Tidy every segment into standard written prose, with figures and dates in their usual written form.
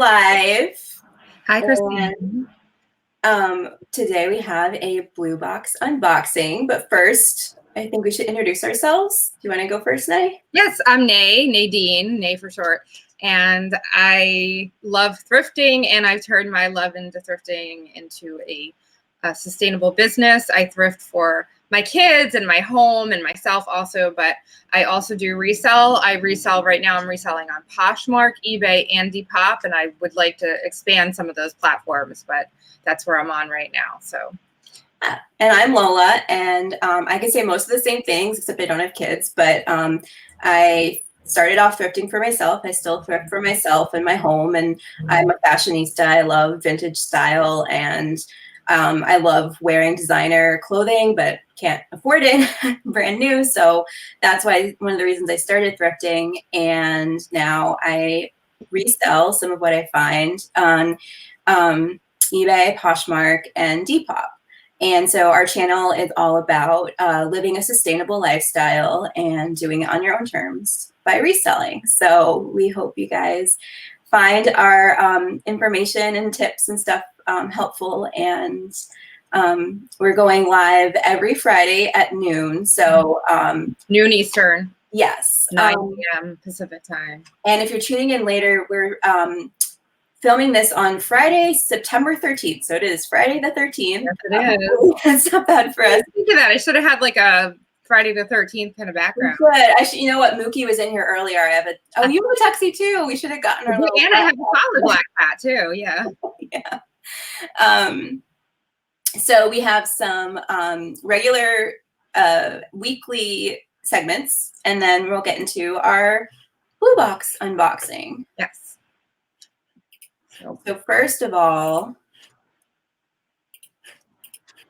Live. Hi, Christine. Today we have a blue box unboxing, but first, I think we should introduce ourselves. Do you want to go first, Nay? Yes, I'm Nadine for short, and I love thrifting, and I've turned my love into thrifting into a sustainable business. I thrift for my kids and my home and myself also, but I also do resell. I resell right now. I'm reselling on Poshmark, eBay, and Depop, and I would like to expand some of those platforms, but that's where I'm on right now. So. And I'm Lola, and I can say most of the same things, except I don't have kids, but I started off thrifting for myself. I still thrift for myself in my home, and I'm a fashionista. I love vintage style, and I love wearing designer clothing, but can't afford it brand new. So that's why one of the reasons I started thrifting, and now I resell some of what I find on eBay, Poshmark, and Depop. And so our channel is all about living a sustainable lifestyle and doing it on your own terms by reselling. So we hope you guys find our information and tips and stuff helpful. And we're going live every Friday at noon. So noon Eastern. Yes. 9 p.m. Pacific time. And if you're tuning in later, we're filming this on Friday, September 13th. So it is Friday the 13th. Yes, it is. It's not bad for us. Think of that. I should have had like a Friday the 13th kind of background. Good. You know what? Mookie was in here earlier. You have a tuxie too. We should have gotten our little. And I have a solid black hat too. Yeah. Yeah. So we have some regular weekly segments, and then we'll get into our blue box unboxing. Yes. So first of all,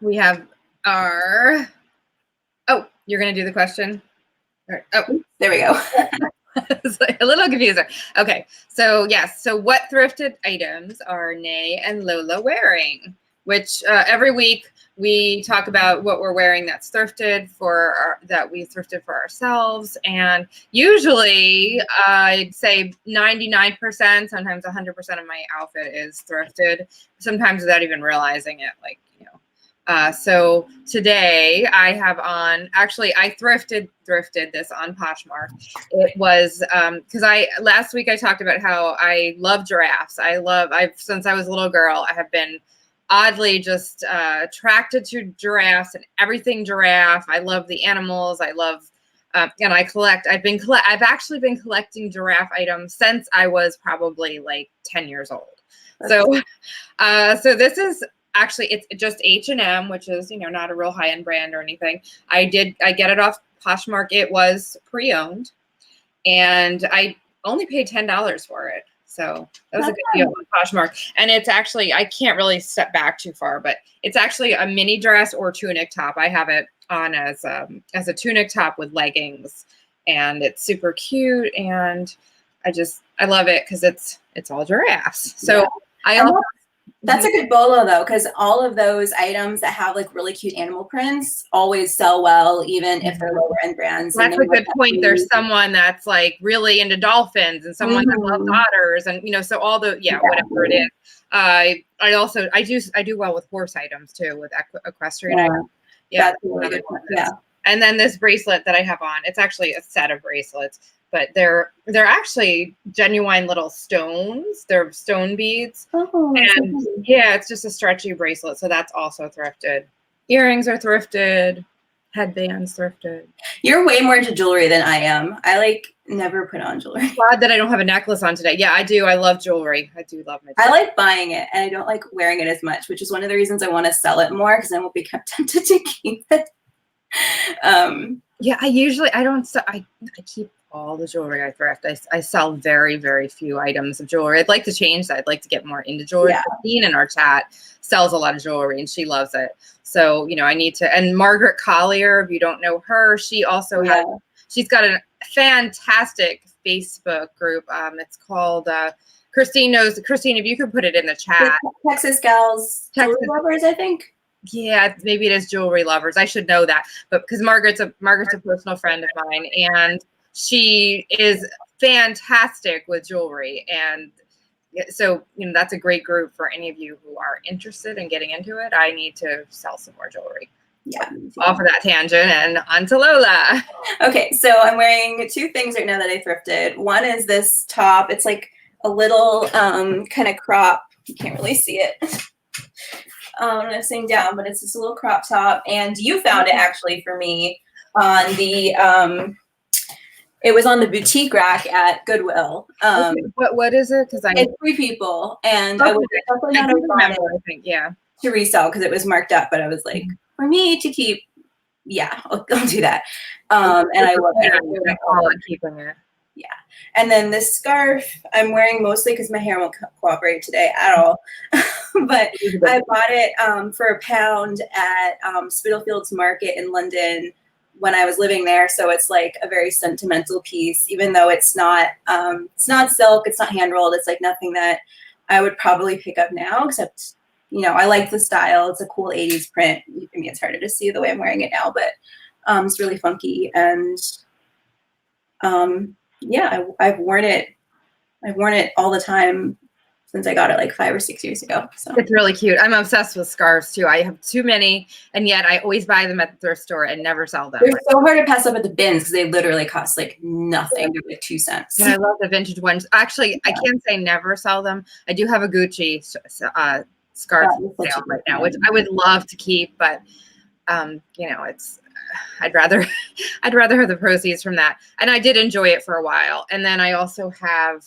we have our, you're going to do the question? Oh, there we go. It's like a little confusing. Okay. So yes. So what thrifted items are Nay and Lola wearing? Which every week we talk about what we're wearing that's thrifted that we thrifted for ourselves. And usually I'd say 99%, sometimes 100% of my outfit is thrifted, sometimes without even realizing it, so today I have on, actually I thrifted this on Poshmark. It was because last week I talked about how I love giraffes. Since I was a little girl, I have been oddly just attracted to giraffes and everything giraffe. I love the animals. I love, and I collect. I've actually been collecting giraffe items since I was probably like 10 years old. So this is actually, it's just H&M, which is, not a real high-end brand or anything. I get it off Poshmark. It was pre-owned, and I only paid $10 for it. So that was a good deal on Poshmark. And it's actually, I can't really step back too far, but it's actually a mini dress or tunic top. I have it on as a tunic top with leggings, and it's super cute. And I love it because it's all giraffes. So yeah. That's a good bolo though, because all of those items that have like really cute animal prints always sell well, even if they're lower end brands. That's a good point. There's someone that's like really into dolphins, and someone that loves otters, and so all the whatever it is. I do well with horse items too, with equestrian items. Yeah, that's really good one. Yeah. And then this bracelet that I have on, it's actually a set of bracelets, but they're actually genuine little stones. They're stone beads. Oh, and yeah, it's just a stretchy bracelet. So that's also thrifted. Earrings are thrifted. Headbands thrifted. You're way more into jewelry than I am. I never put on jewelry. Glad that I don't have a necklace on today. Yeah, I do. I love jewelry. I do love my jewelry. I like buying it, and I don't like wearing it as much, which is one of the reasons I want to sell it more, because I won't be tempted to keep it. Yeah, I keep all the jewelry I thrift. I sell very, very few items of jewelry. I'd like to change that. I'd like to get more into jewelry. Yeah. Christine in our chat sells a lot of jewelry, and she loves it. So, I need to, and Margaret Collier, if you don't know her, she also she's got a fantastic Facebook group. It's called, Christine, if you could put it in the chat. Texas Jewelry Lovers, I think. Yeah, maybe it is Jewelry Lovers. I should know that, but because Margaret's a personal friend of mine, and she is fantastic with jewelry, and so, that's a great group for any of you who are interested in getting into it. I need to sell some more jewelry. Yeah. Off of that tangent and on to Lola. Okay, so I'm wearing two things right now that I thrifted. One is this top. It's like a little kind of crop. You can't really see it. I'm sitting down, but it's this little crop top. And you found it actually for me on the it was on the boutique rack at Goodwill. What is it? Because it's Free People, and I was definitely not remember. I think to resell because it was marked up, but I was like, for me to keep, yeah, I'll do that. And I love it. Keeping it. Yeah. And then this scarf I'm wearing mostly because my hair won't cooperate today at all. But I bought it for £1 at Spitalfields Market in London when I was living there. So it's like a very sentimental piece, even though it's not silk, it's not hand rolled. It's like nothing that I would probably pick up now, except, I like the style. It's a cool 80s print. I mean, it's harder to see the way I'm wearing it now, but it's really funky. And yeah, I've worn it all the time since I got it like 5 or 6 years ago. So it's really cute. I'm obsessed with scarves too. I have too many, and yet I always buy them at the thrift store and never sell them. They're so hard to pass up at the bins because they literally cost like nothing. They're like 2 cents. And I love the vintage ones. Actually, I can't say never sell them. I do have a Gucci scarf sale right now, which I would love to keep, but it's I'd rather have the proceeds from that. And I did enjoy it for a while. And then I also have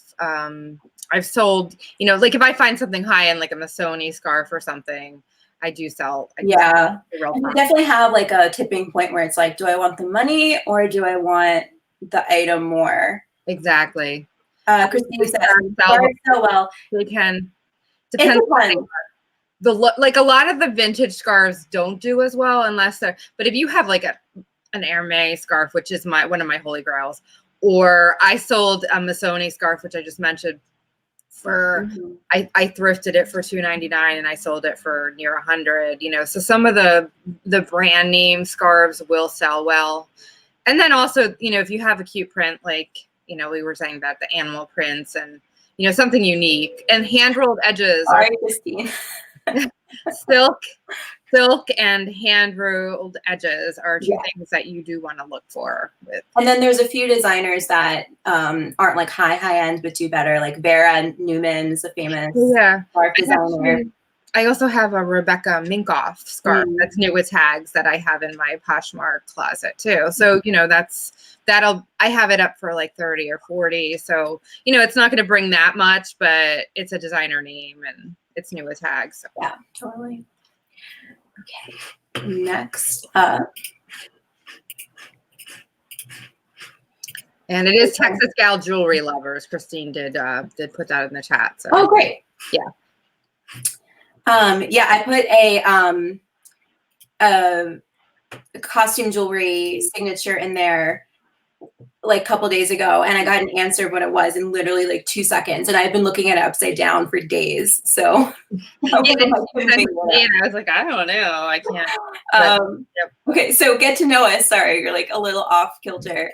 I've sold, like if I find something high end, like a Missoni scarf or something, I do sell. Yeah. You definitely have like a tipping point where it's like, do I want the money or do I want the item more? Exactly. Christine says, so well. They can. Depends on like a lot of the vintage scarves don't do as well unless they're, but if you have like an Hermès scarf, which is one of my holy grails, or I sold a Missoni scarf, which I just mentioned, for I thrifted it for $2.99 and I sold it for near $100. So some of the brand name scarves will sell well. And then also, if you have a cute print, like we were saying about the animal prints and something unique and hand rolled edges. Sorry, Christine. Silk and hand rolled edges are two things that you do want to look for with. And then there's a few designers that aren't like high end but do better, like Vera Newman's a famous scarf designer. I also have a Rebecca Minkoff scarf that's new with tags that I have in my Poshmark closet too. So I have it up for like 30 or 40. So it's not going to bring that much, but it's a designer name and it's new with tags. So. Yeah, totally. Okay, next up. And it is Texas Gal Jewelry Lovers. Christine did put that in the chat. So. Oh, great. Yeah. I put a costume jewelry signature in there like a couple days ago, and I got an answer of what it was in literally like 2 seconds, and I've been looking at it upside down for days. So I was like, I don't know, I can't. Okay, so get to know us. Sorry, you're like a little off kilter.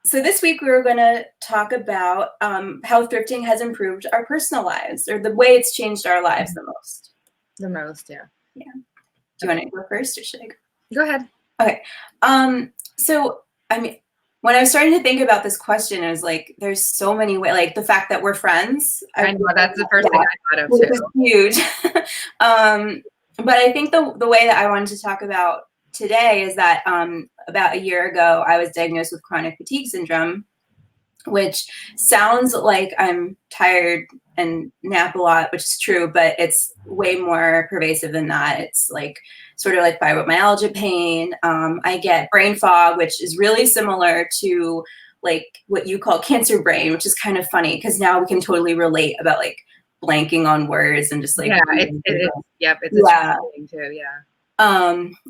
So this week we were going to talk about how thrifting has improved our personal lives, or the way it's changed our lives the most. The most, yeah. Yeah. Do you want to go first, or should I go? Go ahead. Okay. So, I mean, when I was starting to think about this question, I was like, there's so many ways, like the fact that we're friends. I know, that's the first thing I thought of too. Which is huge. But I think the way that I wanted to talk about today is that about a year ago, I was diagnosed with chronic fatigue syndrome, which sounds like I'm tired and nap a lot, which is true, but it's way more pervasive than that. It's like sort of like fibromyalgia pain. I get brain fog, which is really similar to like what you call cancer brain, which is kind of funny because now we can totally relate about like blanking on words and just like it's a thing too. Yeah.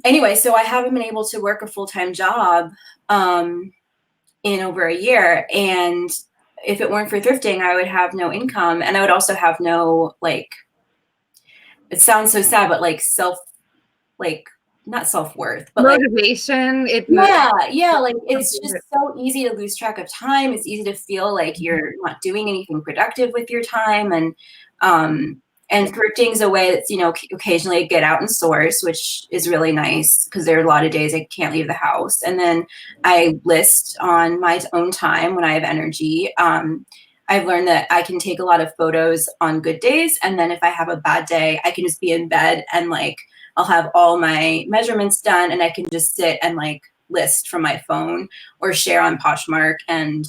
Anyway, so I haven't been able to work a full-time job in over a year, and if it weren't for thrifting, I would have no income, and I would also have no, like, it sounds so sad, but like not self-worth, but like motivation. yeah, like it's just so easy to lose track of time. It's easy to feel like you're not doing anything productive with your time. And thrifting is a way that's, occasionally get out and source, which is really nice because there are a lot of days I can't leave the house. And then I list on my own time when I have energy. I've learned that I can take a lot of photos on good days. And then if I have a bad day, I can just be in bed and like, I'll have all my measurements done and I can just sit and like list from my phone or share on Poshmark. And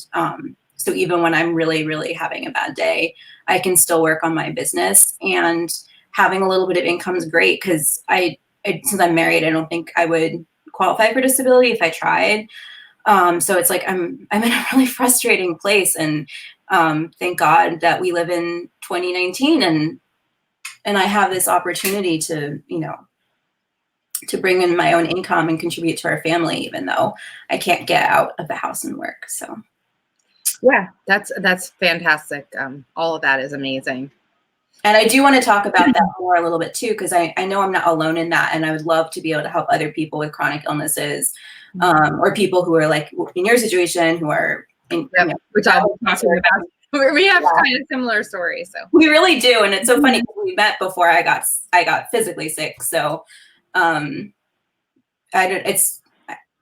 so even when I'm really, really having a bad day, I can still work on my business, and having a little bit of income is great because since I'm married, I don't think I would qualify for disability if I tried. So it's like I'm in a really frustrating place, and thank God that we live in 2019 and I have this opportunity to, to bring in my own income and contribute to our family, even though I can't get out of the house and work. So yeah, that's fantastic. All of that is amazing. And I do want to talk about that more a little bit too, because I know I'm not alone in that. And I would love to be able to help other people with chronic illnesses, or people who are like in your situation who are which I'll be talking about. We have kind of similar stories. So we really do. And it's so funny because we met before I got physically sick. So I'm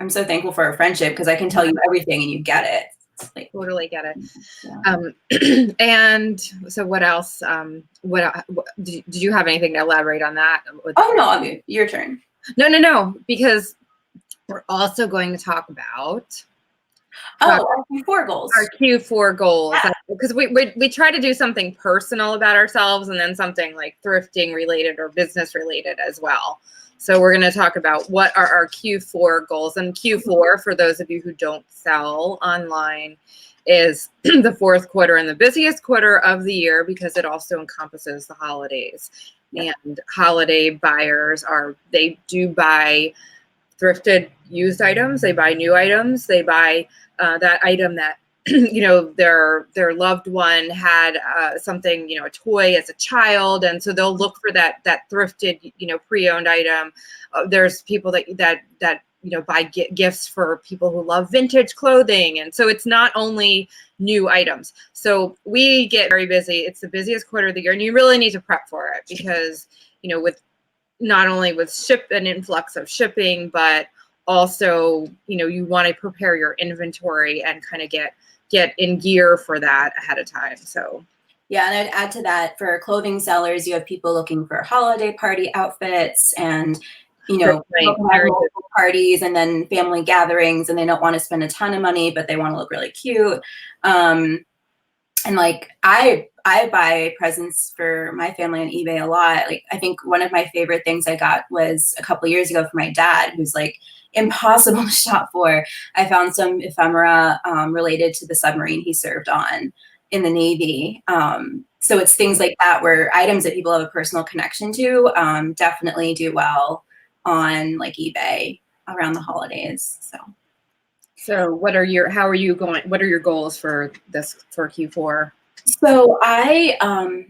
so thankful for our friendship because I can tell you everything and you get it. Like, totally get it. Yeah. And so what else? Did you have anything to elaborate on that? Oh no, your turn. No, because we're also going to talk about our Q4 goals. Our Q4 goals, because we try to do something personal about ourselves and then something like thrifting related or business related as well. So we're going to talk about what are our Q4 goals. And Q4, for those of you who don't sell online, is the fourth quarter and the busiest quarter of the year because it also encompasses the holidays. Yeah. And holiday buyers they do buy thrifted used items. They buy new items. They buy that item that their loved one had something, a toy as a child, and so they'll look for that thrifted, pre-owned item. There's people that buy gifts for people who love vintage clothing, and so it's not only new items. So we get very busy. It's the busiest quarter of the year, and you really need to prep for it because with not only with an influx of shipping, but also you want to prepare your inventory and kind of get in gear for that ahead of time. So yeah, and I'd add to that, for clothing sellers, you have people looking for holiday party outfits and multiple parties and then family gatherings, and they don't want to spend a ton of money, but they want to look really cute. And like I buy presents for my family on eBay a lot. Like I think one of my favorite things I got was a couple years ago for my dad, who's like impossible to shop for. I found some ephemera related to the submarine he served on in the Navy. So it's things like that where items that people have a personal connection to definitely do well on like eBay around the holidays. So what are your goals for Q4? So I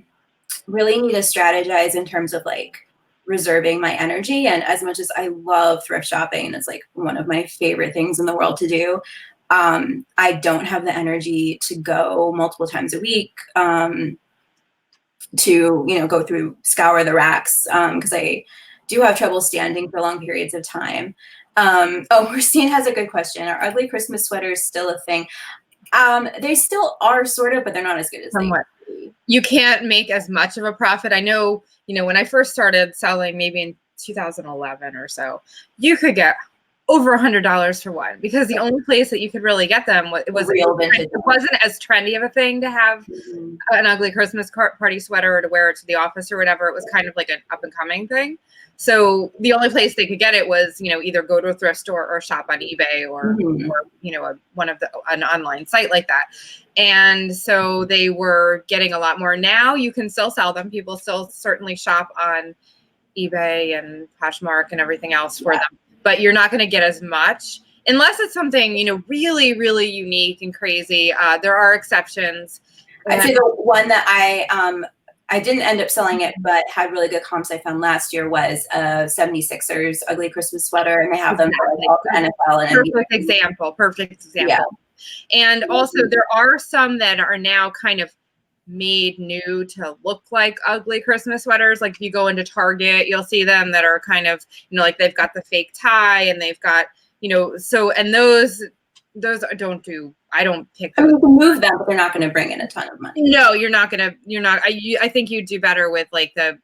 really need to strategize in terms of like reserving my energy. And as much as I love thrift shopping, and it's like one of my favorite things in the world to do, I don't have the energy to go multiple times a week to, go scour the racks because I do have trouble standing for long periods of time. Christine has a good question. Are ugly Christmas sweaters still a thing? They still are sort of, but they're not as good as somewhat. You can't make as much of a profit. I know, when I first started selling, maybe in 2011 or so, you could get over $100 for one because the only place that you could really get them it wasn't as trendy of a thing to have an ugly Christmas party sweater or to wear it to the office or whatever. It was kind of like an up and coming thing. So the only place they could get it was, either go to a thrift store or shop on eBay or an online site like that. And so they were getting a lot more. Now you can still sell them. People still certainly shop on eBay and Poshmark and everything else for them, but you're not going to get as much unless it's something, really, really unique and crazy. There are exceptions. I'd say the one that I I didn't end up selling it, but had really good comps I found last year was a 76ers ugly Christmas sweater, and they have them for all the NFL and NBA. Perfect example. Yeah. And also there are some that are now kind of made new to look like ugly Christmas sweaters. Like if you go into Target, you'll see them that are kind of, like they've got the fake tie and they've got, so, and those I don't pick those. I mean, you can move them, but they're not going to bring in a ton of money. No, I think you do better with like the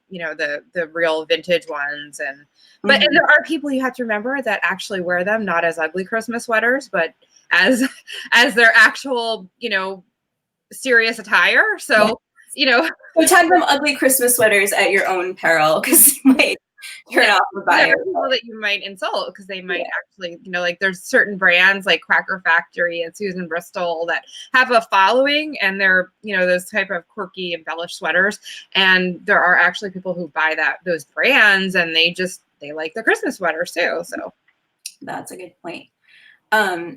real vintage ones. And but and there are people you have to remember that actually wear them not as ugly Christmas sweaters, but as their actual, serious attire. So, So tag them ugly Christmas sweaters at your own peril, because you might turn off the buyer. There are people that you might insult because they might actually, like there's certain brands like Cracker Factory and Susan Bristol that have a following, and they're, those type of quirky embellished sweaters. And there are actually people who buy those brands, and they like the Christmas sweaters too. So that's a good point.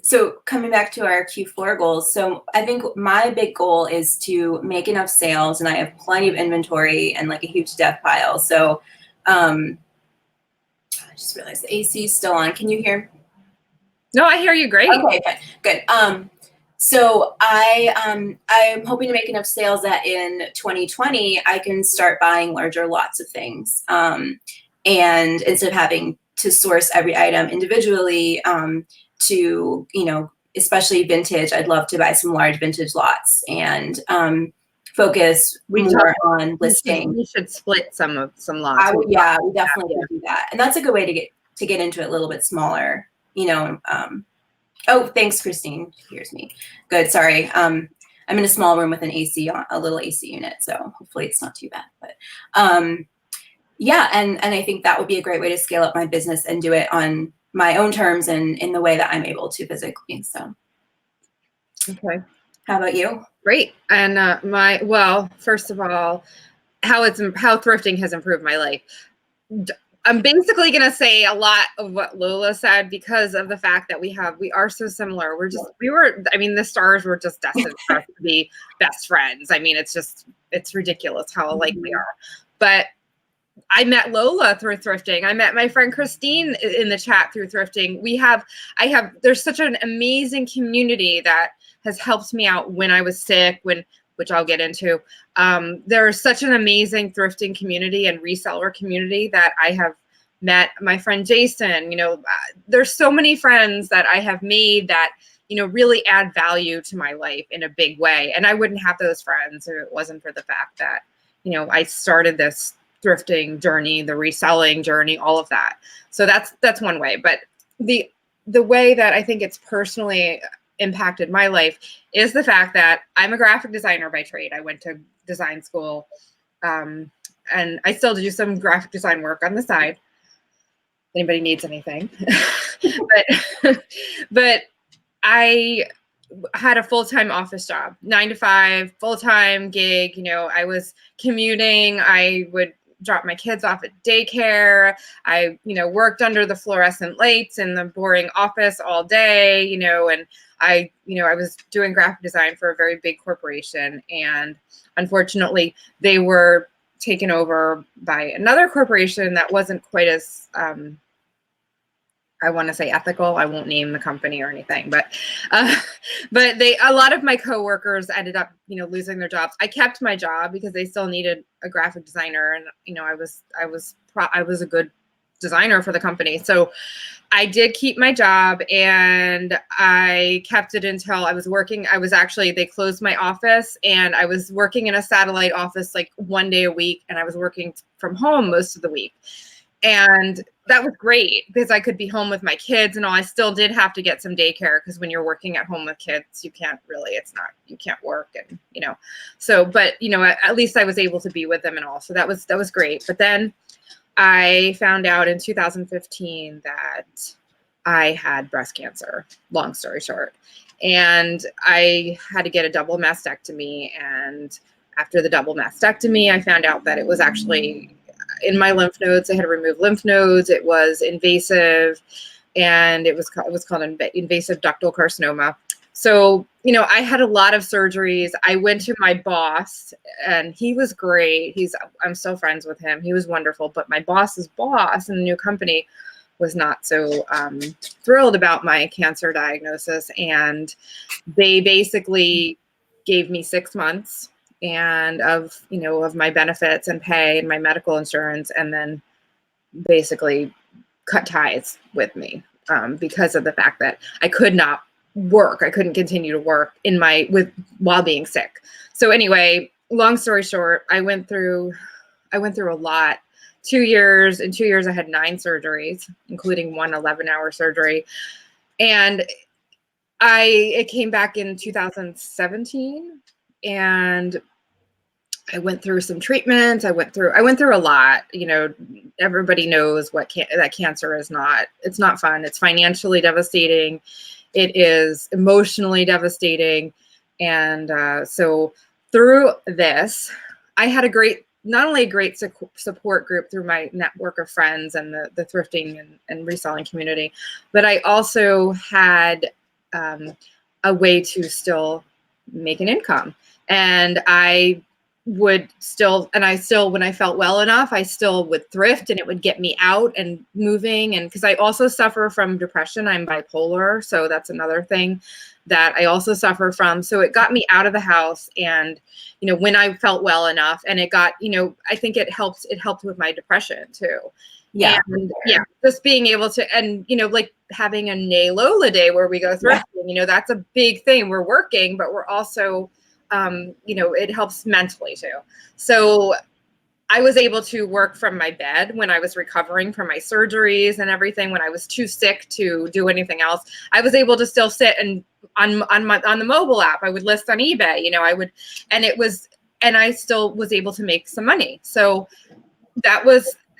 So coming back to our Q4 goals. So I think my big goal is to make enough sales, and I have plenty of inventory and like a huge death pile. So, I just realized the AC is still on. Can you hear? No, I hear you great. Okay, good. So I'm hoping to make enough sales that in 2020, I can start buying larger lots of things. And instead of having to source every item individually, to, especially vintage, I'd love to buy some large vintage lots and focus more on listing. We should split some lots. We definitely could do that. And that's a good way to get into it a little bit smaller, Oh, thanks, Christine. She hears me. Good. Sorry. I'm in a small room with an AC, a little AC unit, so hopefully it's not too bad. But yeah, and I think that would be a great way to scale up my business and do it on my own terms and in the way that I'm able to physically. So, okay. How about you? Great. And first of all, how thrifting has improved my life. I'm basically going to say a lot of what Lola said because of the fact that we are so similar. The stars were just destined for us to be best friends. I mean, it's ridiculous how alike we are. But I met Lola through thrifting. I met my friend Christine in the chat through thrifting. There's such an amazing community that has helped me out when I was sick, which I'll get into. There's such an amazing thrifting community and reseller community that I have met. My friend Jason, there's so many friends that I have made that, really add value to my life in a big way. And I wouldn't have those friends if it wasn't for the fact that, I started this thrifting journey, the reselling journey, all of that. So that's one way. But the way that I think it's personally impacted my life is the fact that I'm a graphic designer by trade. I went to design school, and I still do some graphic design work on the side. If anybody needs anything, but I had a full-time office job, 9 to 5, full-time gig. I was commuting. I would drop my kids off at daycare. I, worked under the fluorescent lights in the boring office all day, and I was doing graphic design for a very big corporation. And unfortunately, they were taken over by another corporation that wasn't quite as, I want to say ethical. I won't name the company or anything, but a lot of my coworkers ended up, losing their jobs. I kept my job because they still needed a graphic designer, and I was a good designer for the company. So I did keep my job, and I kept it until I was working. They closed my office, and I was working in a satellite office like one day a week, and I was working from home most of the week. And that was great because I could be home with my kids and all. I still did have to get some daycare because when you're working at home with kids, you can't work, and so, but at least I was able to be with them and all. So that was great. But then I found out in 2015 that I had breast cancer, long story short, and I had to get a double mastectomy. And after the double mastectomy, I found out that it was actually in my lymph nodes. I had to remove lymph nodes. It was invasive, and it was called invasive ductal carcinoma. So, you know, I had a lot of surgeries. I went to my boss and he was great. I'm still friends with him. He was wonderful, but my boss's boss in the new company was not so thrilled about my cancer diagnosis. And they basically gave me 6 months and of my benefits and pay and my medical insurance, and then basically cut ties with me because of the fact that I could not work. I couldn't continue to work while being sick. So anyway, long story short, I went through a lot. 2 years. In 2 years, I had 9 surgeries, including one 11-hour surgery. And it came back in 2017, and I went through some treatments. I went through a lot. You know, everybody knows that cancer is not. It's not fun. It's financially devastating. It is emotionally devastating. And so through this, I had not only a great support group through my network of friends and the thrifting and reselling community, but I also had a way to still make an income. And I when I felt well enough, I still would thrift, and it would get me out and moving. And because I also suffer from depression, I'm bipolar. So that's another thing that I also suffer from. So it got me out of the house. And, you know, when I felt well enough, and it got, you know, I think it helped with my depression too. Yeah. And yeah, just being able to, and, you know, like having a Lola day where we go thrifting, you know, that's a big thing. We're working, but we're also, you know, it helps mentally too. So I was able to work from my bed when I was recovering from my surgeries and everything. When I was too sick to do anything else, I was able to still sit and on the mobile app, I would list on eBay, you know, and I still was able to make some money. So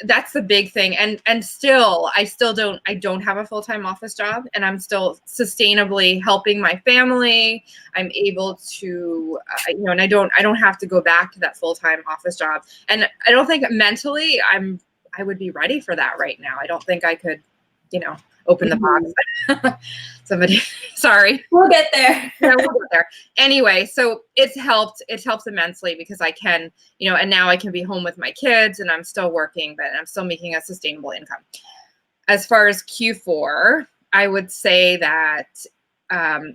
that's the big thing. And I don't have a full-time office job, and I'm still sustainably helping my family. I'm able to, you know, and I don't have to go back to that full-time office job. And I don't think mentally I would be ready for that right now. I don't think I could, you know, open the box. Somebody, sorry. We'll get there. Yeah, we'll get there. Anyway, so it's helped immensely because I can, you know, and now I can be home with my kids, and I'm still working, but I'm still making a sustainable income. As far as Q4, I would say that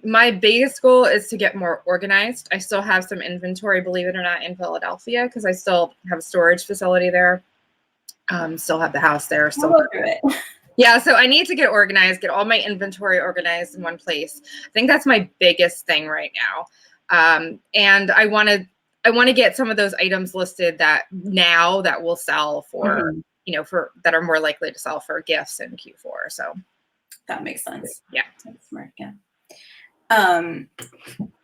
my biggest goal is to get more organized. I still have some inventory, believe it or not, in Philadelphia, because I still have a storage facility there. Still have the house there. So we'll go through it. Yeah, so I need to get organized, get all my inventory organized in one place. I think that's my biggest thing right now. And I want to get some of those items listed that will sell for, you know, that are more likely to sell for gifts in Q4. So that makes sense. Yeah. That's smart. Yeah.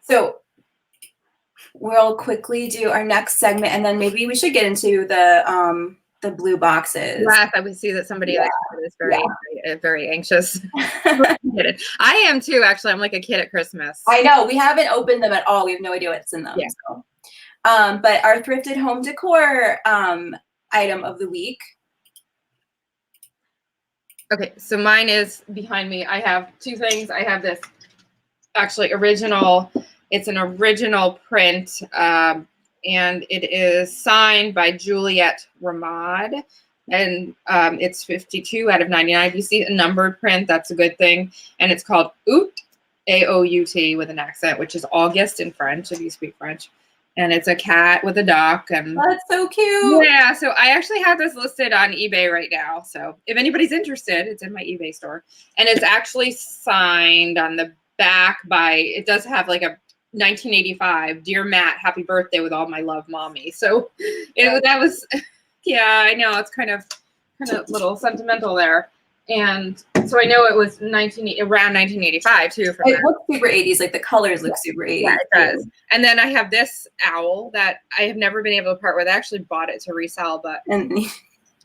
So we'll quickly do our next segment, and then maybe we should get into the blue boxes. Yes, I would see that somebody is very anxious. I am too, actually. I'm like a kid at Christmas. I know. We haven't opened them at all. We have no idea what's in them. Yeah. So. But our thrifted home decor item of the week. Okay, so mine is behind me. I have 2 things. I have this actually original. It's an original print. And it is signed by Juliet Ramad, and it's 52 out of 99. If you see a numbered print, that's a good thing. And it's called Août, A-O-U-T with an accent, which is August in French, if you speak French. And it's a cat with a duck. And that's so cute. Yeah, so I actually have this listed on eBay right now. So if anybody's interested, it's in my eBay store. And it's actually signed on the back it does have like a 1985, dear Matt, happy birthday with all my love, mommy. So that was, yeah, I know it's kind of a little sentimental there. And so I know it was around 1985 too. It looks super 80s, like the colors look super 80s. Yeah, it does. And then I have this owl that I have never been able to part with. I actually bought it to resell, but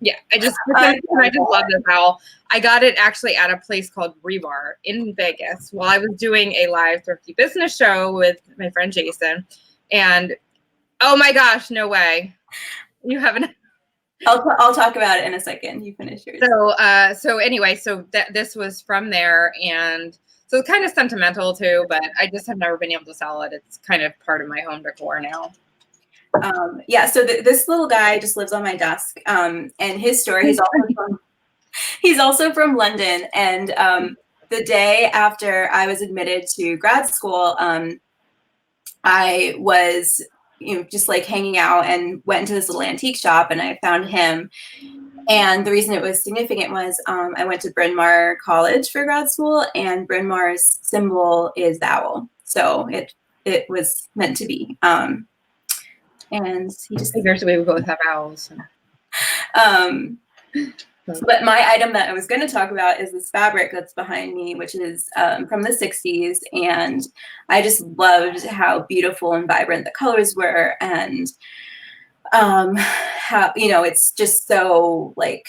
yeah, I just love this owl. I got it actually at a place called Rebar in Vegas while I was doing a live thrifty business show with my friend Jason. And oh my gosh, no way. You haven't. I'll talk about it in a second. You finish yours. So anyway, this was from there. And So it's kind of sentimental too, but I just have never been able to sell it. It's kind of part of my home decor now. Yeah, so this little guy just lives on my desk, and his story, he's also from London, and the day after I was admitted to grad school, I was just like hanging out and went into this little antique shop, and I found him. And the reason it was significant was I went to Bryn Mawr College for grad school, and Bryn Mawr's symbol is the owl, so it was meant to be. And he just figures we both have owls. But my item that I was going to talk about is this fabric that's behind me, which is from the 60s. And I just loved how beautiful and vibrant the colors were. And how, it's just so like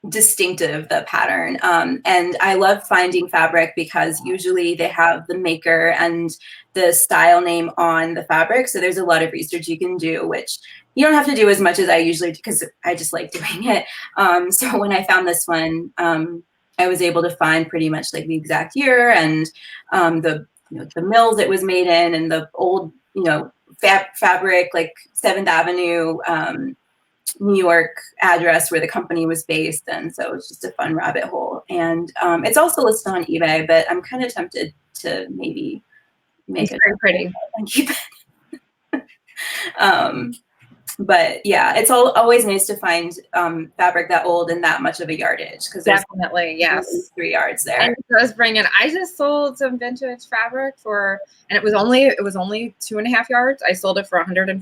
distinctive, the pattern. And I love finding fabric because usually they have the maker and the style name on the fabric. So there's a lot of research you can do, which you don't have to do as much as I usually do because I just like doing it. So when I found this one, I was able to find pretty much like the exact year and the mills it was made in, and the old, fabric, like 7th Avenue, New York address where the company was based. And so it's just a fun rabbit hole. And it's also listed on eBay, but I'm kind of tempted to maybe make it very pretty and keep it. But yeah, it's always nice to find fabric that old and that much of a yardage, because definitely, yes, 3 yards there. And it does bring in. I just sold some vintage fabric and it was only 2.5 yards. I sold it for $149.99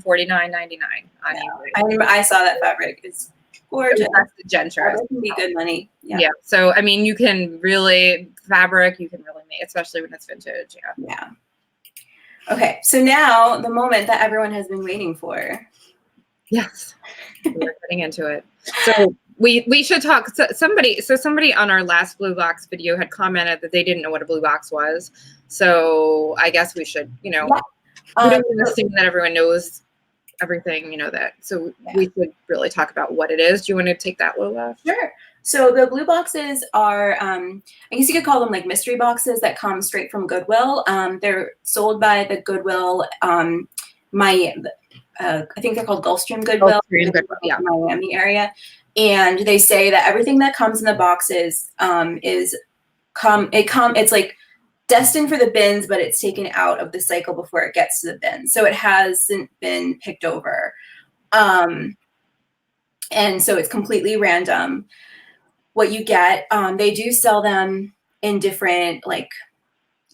on eBay. I saw that fabric. It's gorgeous. That's the gentry. It can be good money. Yeah. So I mean, you can really make, especially when it's vintage. Yeah. Okay, so now the moment that everyone has been waiting for. Yes, we're getting into it. So we should talk. Somebody on our last Blue Box video had commented that they didn't know what a Blue Box was. So I guess we should, we don't assume that everyone knows everything, that. So we should really talk about what it is. Do you want to take that, Lola? Sure. So the Blue Boxes are, I guess you could call them like mystery boxes that come straight from Goodwill. They're sold by the Goodwill, I think they're called Gulfstream Goodwill, yeah. Miami area. And they say that everything that comes in the boxes it's like destined for the bins, but it's taken out of the cycle before it gets to the bin. So it hasn't been picked over. And so it's completely random what you get. They do sell them in different like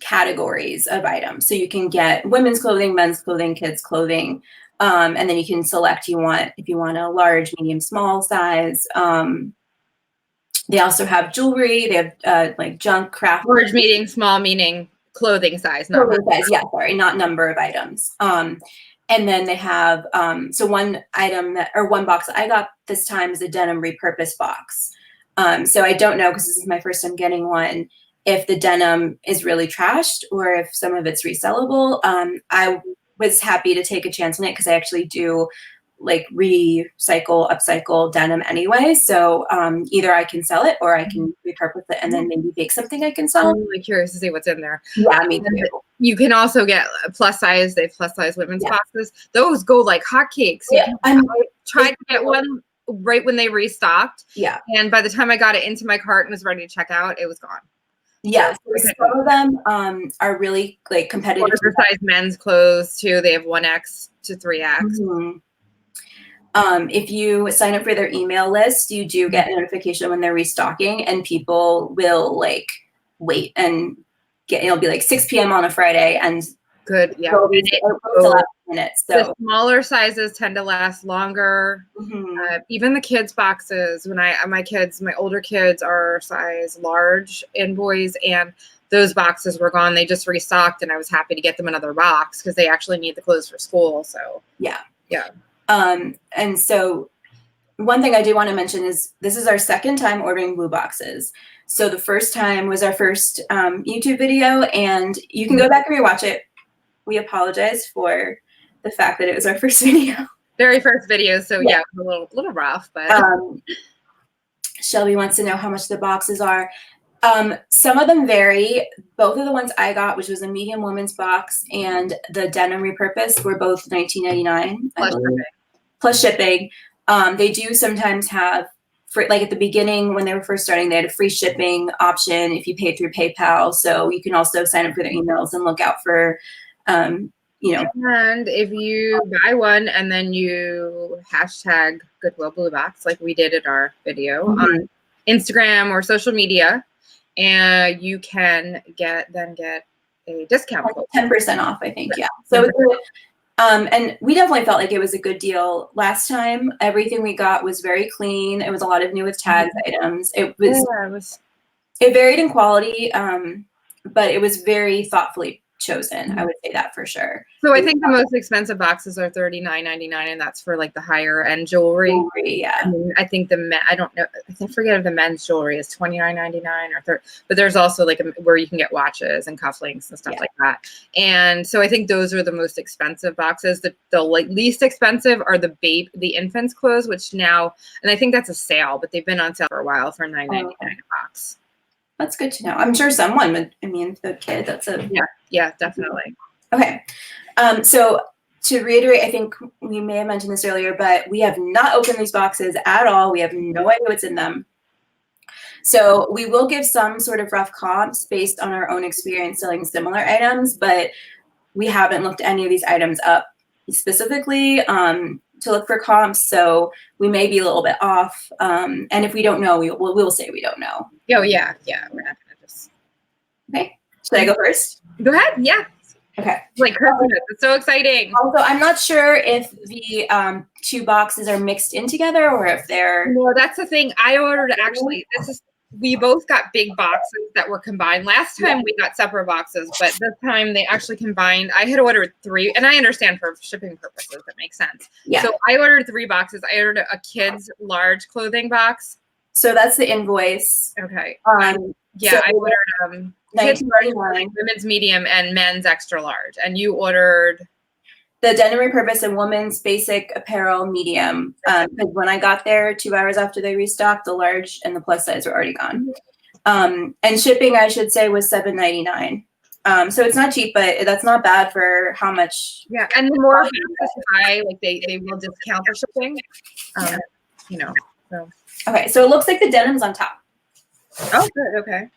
categories of items. So you can get women's clothing, men's clothing, kids' clothing. And then you can select if you want a large, medium, small size. They also have jewelry. They have like junk, craft. Large, medium, small, meaning clothing size. Clothing size, yeah, sorry, not number of items. And then they have, so one box that I got this time is a Denim Repurpose box. So I don't know, because this is my first time getting one, if the denim is really trashed or if some of it's resellable. I was happy to take a chance on it because I actually do like recycle, upcycle denim anyway. So either I can sell it or I can repurpose it and then maybe make something I can sell. I'm really curious to see what's in there. Yeah, me too. You can also get plus size. They have plus size women's boxes. Those go like hotcakes. Yeah, I tried to get one right when they restocked. Yeah. And by the time I got it into my cart and was ready to check out, it was gone. Yeah, so some of them are really like competitive. Size men's clothes too. They have 1X to 3X. Mm-hmm. If you sign up for their email list, you do get a notification when they're restocking, and people will like wait and it'll be like 6 p.m. on a Friday, and good, yeah. Minutes, so. The smaller sizes tend to last longer. Even the kids boxes, when my older kids are size large in boys, and those boxes were gone. They just restocked, and I was happy to get them another box because they actually need the clothes for school. So yeah. And so one thing I do want to mention is this is our second time ordering Blue Boxes. So the first time was our first YouTube video, and you can go back and rewatch it. We apologize for the fact that it was our first video. Very first video, so yeah, it was a little rough, but Shelby wants to know how much the boxes are. Some of them vary. Both of the ones I got, which was a medium women's box and the Denim Repurpose, were both $19.99 plus shipping. They do sometimes have free, like at the beginning when they were first starting, they had a free shipping option if you paid through PayPal. So you can also sign up for their emails and look out for, you know. And if you buy one and then you hashtag Goodwill Blue Box, like we did in our video on Instagram or social media, and you can get a discount code. 10% off, I think. Yeah. So it's and we definitely felt like it was a good deal last time. Everything we got was very clean. It was a lot of new with tags items. It varied in quality, but it was very thoughtfully chosen. I would say that for sure. So I think the most expensive boxes are $39.99, and that's for like the higher end jewelry. Yeah. I think I don't know. I forget if the men's jewelry is $29.99 or $30, but there's also like where you can get watches and cufflinks and stuff like that. And so I think those are the most expensive boxes. The like least expensive are the infants clothes, which now, and I think that's a sale, but they've been on sale for a while for $9.99 a box. That's good to know. I'm sure someone would, I mean, the kid, that's a... Yeah, definitely. Okay. So to reiterate, I think we may have mentioned this earlier, but we have not opened these boxes at all. We have no idea what's in them. So we will give some sort of rough comps based on our own experience selling similar items, but we haven't looked any of these items up specifically to look for comps. So we may be a little bit off. And if we don't know, we'll say we don't know. Oh, yeah. Yeah. We're not going to just. Okay. Should I go first? Go ahead. Yeah. Okay. Like Christmas. It's so exciting. Also, I'm not sure if the two boxes are mixed in together or if they're... No, that's the thing. I ordered actually, we both got big boxes that were combined. Last time we got separate boxes, but this time they actually combined. I had ordered 3, and I understand for shipping purposes, that makes sense. Yeah. So I ordered 3 boxes. I ordered a kid's large clothing box. So that's the invoice. Okay. Yeah, so I ordered kids large, women's medium, and men's extra large. And you ordered the Denim Repurpose and women's basic apparel medium. Because when I got there 2 hours after they restocked, the large and the plus size were already gone. And shipping, I should say, was $7.99. So it's not cheap, but that's not bad for how much. Yeah, and the more boxes buy, like they will discount the shipping. You know. So. Okay, so it looks like the denim's on top. Oh, good. Okay.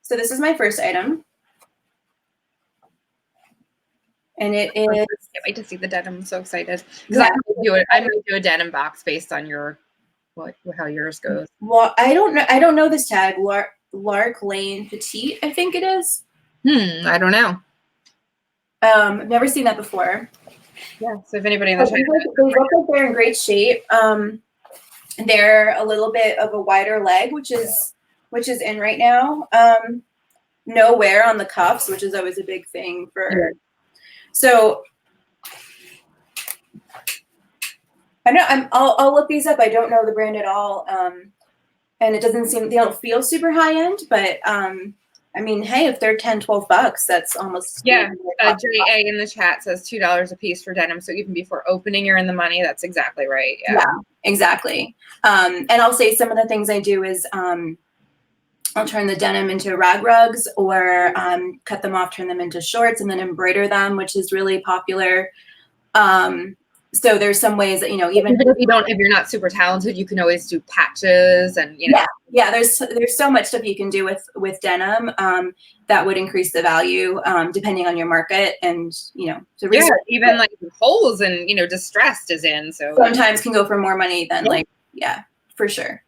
So this is my first item. And it is... I can't wait to see the denim. I'm so excited. Because I might do a denim box based on how yours goes. Well, I don't know this tag. Lark Lane Petite, I think it is. I don't know. I've never seen that before. Yeah, so if anybody in the chat... They look like they're in great shape. They're a little bit of a wider leg, which is in right now. No wear on the cuffs, which is always a big thing for. So I know I'll look these up. I don't know the brand at all, and it doesn't seem, they don't feel super high end, but I mean, hey, if they're $10-12, that's almost. Yeah. JA in the chat says $2 a piece for denim. So even before opening, you're in the money. That's exactly right. Yeah, exactly. And I'll say some of the things I do is I'll turn the denim into rag rugs or cut them off, turn them into shorts, and then embroider them, which is really popular. So there's some ways that, even if you're not super talented, you can always do patches and, Yeah, there's so much stuff you can do with denim that would increase the value depending on your market and, so even like holes and, distressed is in. So sometimes can go for more money than for sure.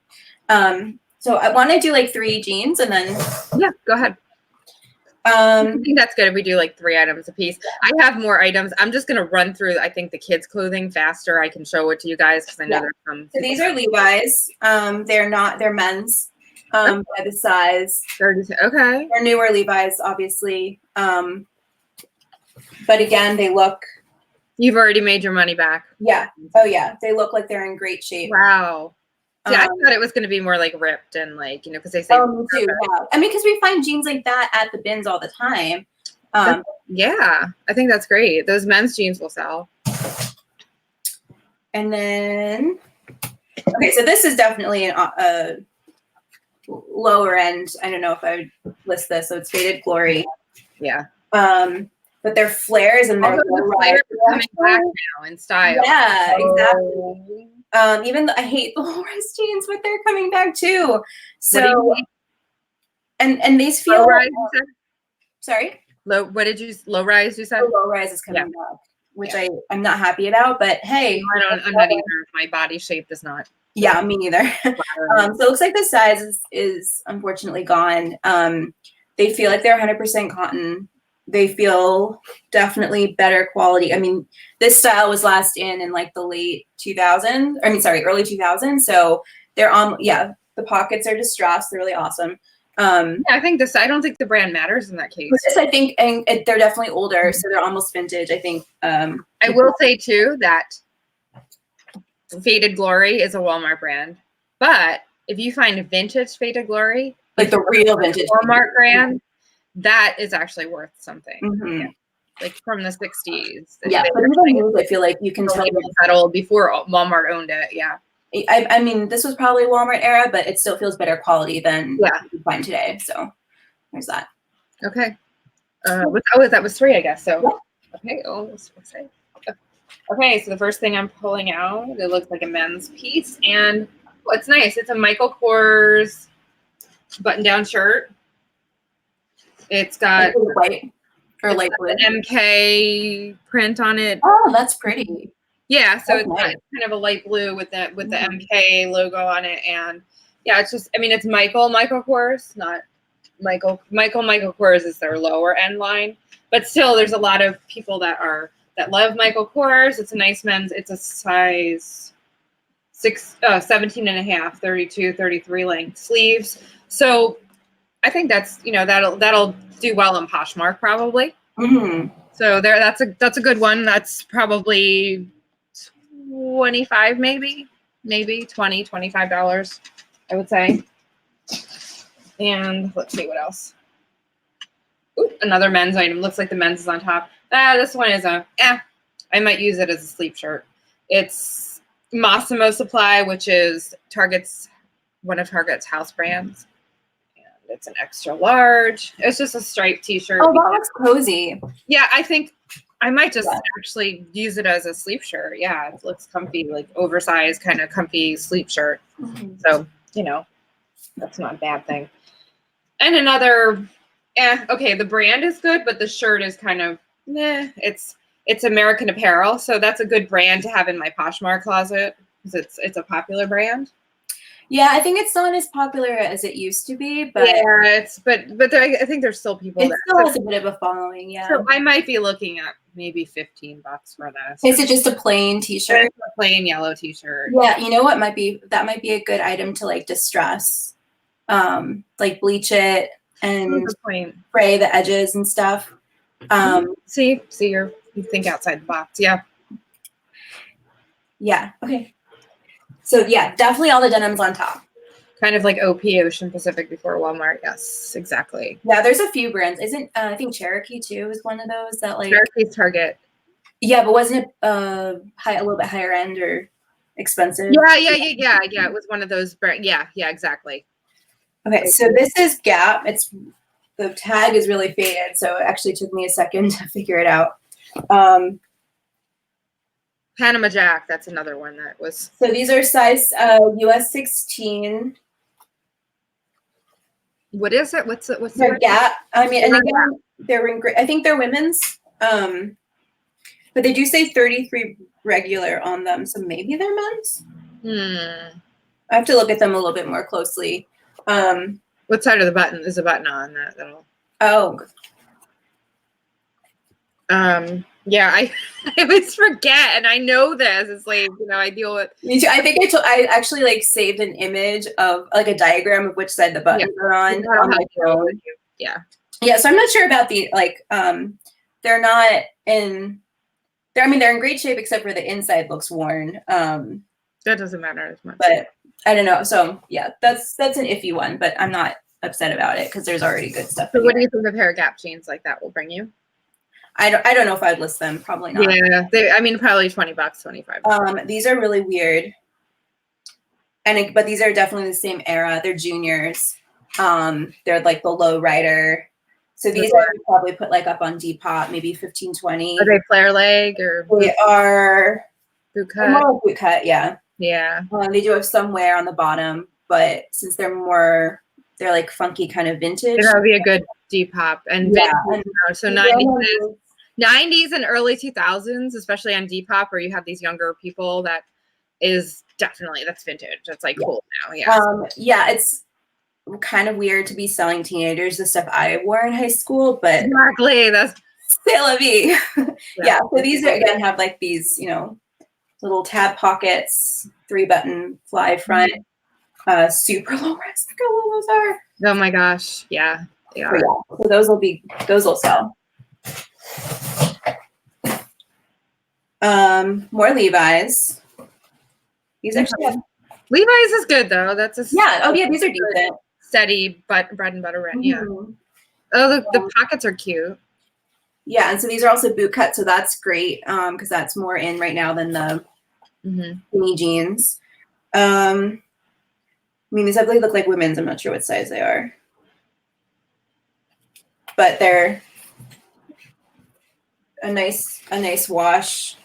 So I want to do like 3 jeans and then. Yeah, go ahead. I think that's good if we do like 3 items a piece. I have more items. I'm just going to run through, I think, the kids' clothing faster. I can show it to you guys because I know there's some. So these are Levi's. They're men's by the size. 32. Okay. They're newer Levi's, obviously. But again, they look. You've already made your money back. Yeah. Oh, yeah. They look like they're in great shape. Wow. Yeah, I thought it was going to be more like ripped and like, because they say. Oh, me too. Yeah. I mean, because we find jeans like that at the bins all the time. Yeah, I think that's great. Those men's jeans will sell. And then, okay, so this is definitely lower end. I don't know if I would list this. So it's Faded Glory. Yeah. But their flares and their the flares are coming back now in style. Yeah, exactly. Even I hate the low-rise jeans, but they're coming back too. So and these feel low rise, you said? Sorry? Low rise you said? The low rise is coming back, which I'm not happy about, but hey. I'm not either. My body shape does not. Yeah, me neither. So it looks like the size is unfortunately gone. They feel like they're 100% cotton. They feel definitely better quality. I mean, this style was last in like the early 2000s. So they're the pockets are distressed. They're really awesome. I think I don't think the brand matters in that case. This, I think, and they're definitely older, so they're almost vintage. I think. I will say too that Faded Glory is a Walmart brand, but if you find a vintage Faded Glory, like the real vintage Walmart brand, that is actually worth something. Mm-hmm. Yeah. Like from the 60s. Yeah, but even I feel like you can tell that old before Walmart owned it. Yeah. I mean, this was probably Walmart era, but it still feels better quality than you find today. So there's that. Okay. That was 3, I guess. So okay. Okay, so the first thing I'm pulling out, it looks like a men's piece, and it's nice. It's a Michael Kors button-down shirt. It's got white or light blue, an MK print on it. Oh, that's pretty. Yeah, so it's kind of a light blue with the MK logo on it, and it's just, I mean, it's Michael Kors, not Michael Kors is their lower end line, but still, there's a lot of people that love Michael Kors. It's a nice men's. It's a size 17 and a half, 32, 33 length sleeves. So I think that's, that'll do well in Poshmark probably. Mm-hmm. So that's a good one. That's probably 25, maybe $20, $25, I would say. And let's see what else. Ooh, another men's item. Looks like the men's is on top. This one is I might use it as a sleep shirt. It's Massimo Supply, which is one of Target's house brands. And it's an extra large. It's just a striped t-shirt. Oh, that looks cozy. Yeah, I think I might just actually use it as a sleep shirt. Yeah, it looks comfy, like oversized kind of comfy sleep shirt. Mm-hmm. So, that's not a bad thing. And another, okay, the brand is good, but the shirt is kind of, it's American Apparel. So that's a good brand to have in my Poshmark closet because it's a popular brand. Yeah, I think it's not as popular as it used to be, but I think there's still people. It still has a bit of a following, yeah. So I might be looking at maybe $15 for this. Is it just a plain t-shirt? It's a plain yellow t-shirt. Yeah, you know what might be a good item to like distress, like bleach it and spray the edges and stuff. See, you think outside the box, yeah. Yeah. Okay. So yeah, definitely all the denims on top. Kind of like OP, Ocean Pacific before Walmart. Yes, exactly. Yeah, there's a few brands. Isn't I think Cherokee too is one of those that like Cherokee's Target. Yeah, but wasn't it a little bit higher end or expensive? Yeah. It was one of those brands. Yeah, exactly. Okay, so this is Gap. The tag is really faded, so it actually took me a second to figure it out. Panama Jack, that's another one that was. So these are size US 16. What is it? What's the Gap? I mean, and again, they're in great. I think they're women's, but they do say 33 regular on them, so maybe they're men's. I have to look at them a little bit more closely. What side of the button is the button on that? Yeah, I always forget, and I know this. It's like, I deal with. Me too. I think I actually like saved an image of like a diagram of which side the buttons are on my phone. Yeah. Yeah. So I'm not sure about the they're not in. They're in great shape except for the inside looks worn. That doesn't matter as much. But I don't know. So yeah, that's an iffy one, but I'm not upset about it because there's already good stuff. So what do you think a pair of Gap jeans like that will bring you? I don't know if I'd list them. Probably not. Yeah, probably $20, $25. These are really weird. but these are definitely the same era. They're juniors. They're like the low rider. So these I would probably put like up on Depop, maybe 15, 20. Are they flare leg or They are boot cut? more boot cut, yeah. Yeah. They do have some wear on the bottom, but since they're like funky kind of vintage. That would be a good Depop and yeah, vintage. So 90s and early 2000s, especially on Depop, where you have these younger people, that's vintage. That's like cool now. Yeah. Yeah, it's kind of weird to be selling teenagers the stuff I wore in high school, but exactly, that's c'est la vie. Yeah, so these again have like these, little tab pockets, 3-button fly front, super low rise. Look how low those are. Oh my gosh, yeah, they are. So those will sell. More Levi's. These actually have Levi's is good though. That's a Oh yeah, these are decent. Steady bread and butter rent. Yeah. Oh, the pockets are cute. Yeah, and so these are also boot cut, so that's great because that's more in right now than the skinny jeans. I mean, these definitely look like women's. I'm not sure what size they are, but they're a nice wash.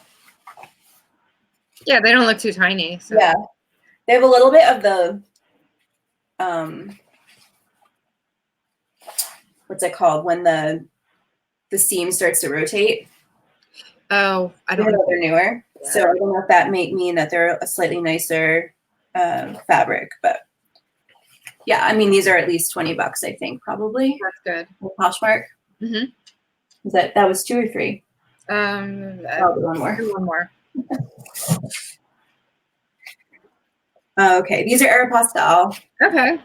Yeah, they don't look too tiny. So. Yeah, they have a little bit of the what's it called when the seam starts to rotate. Oh, I don't know. They're newer, so I don't know if that may mean that they're a slightly nicer fabric, but yeah, I mean these are at least $20, I think, probably. That's good. Poshmark. Mm-hmm. That was 2 or 3? Probably one more. One more. Okay, these are Aeropostale. Okay.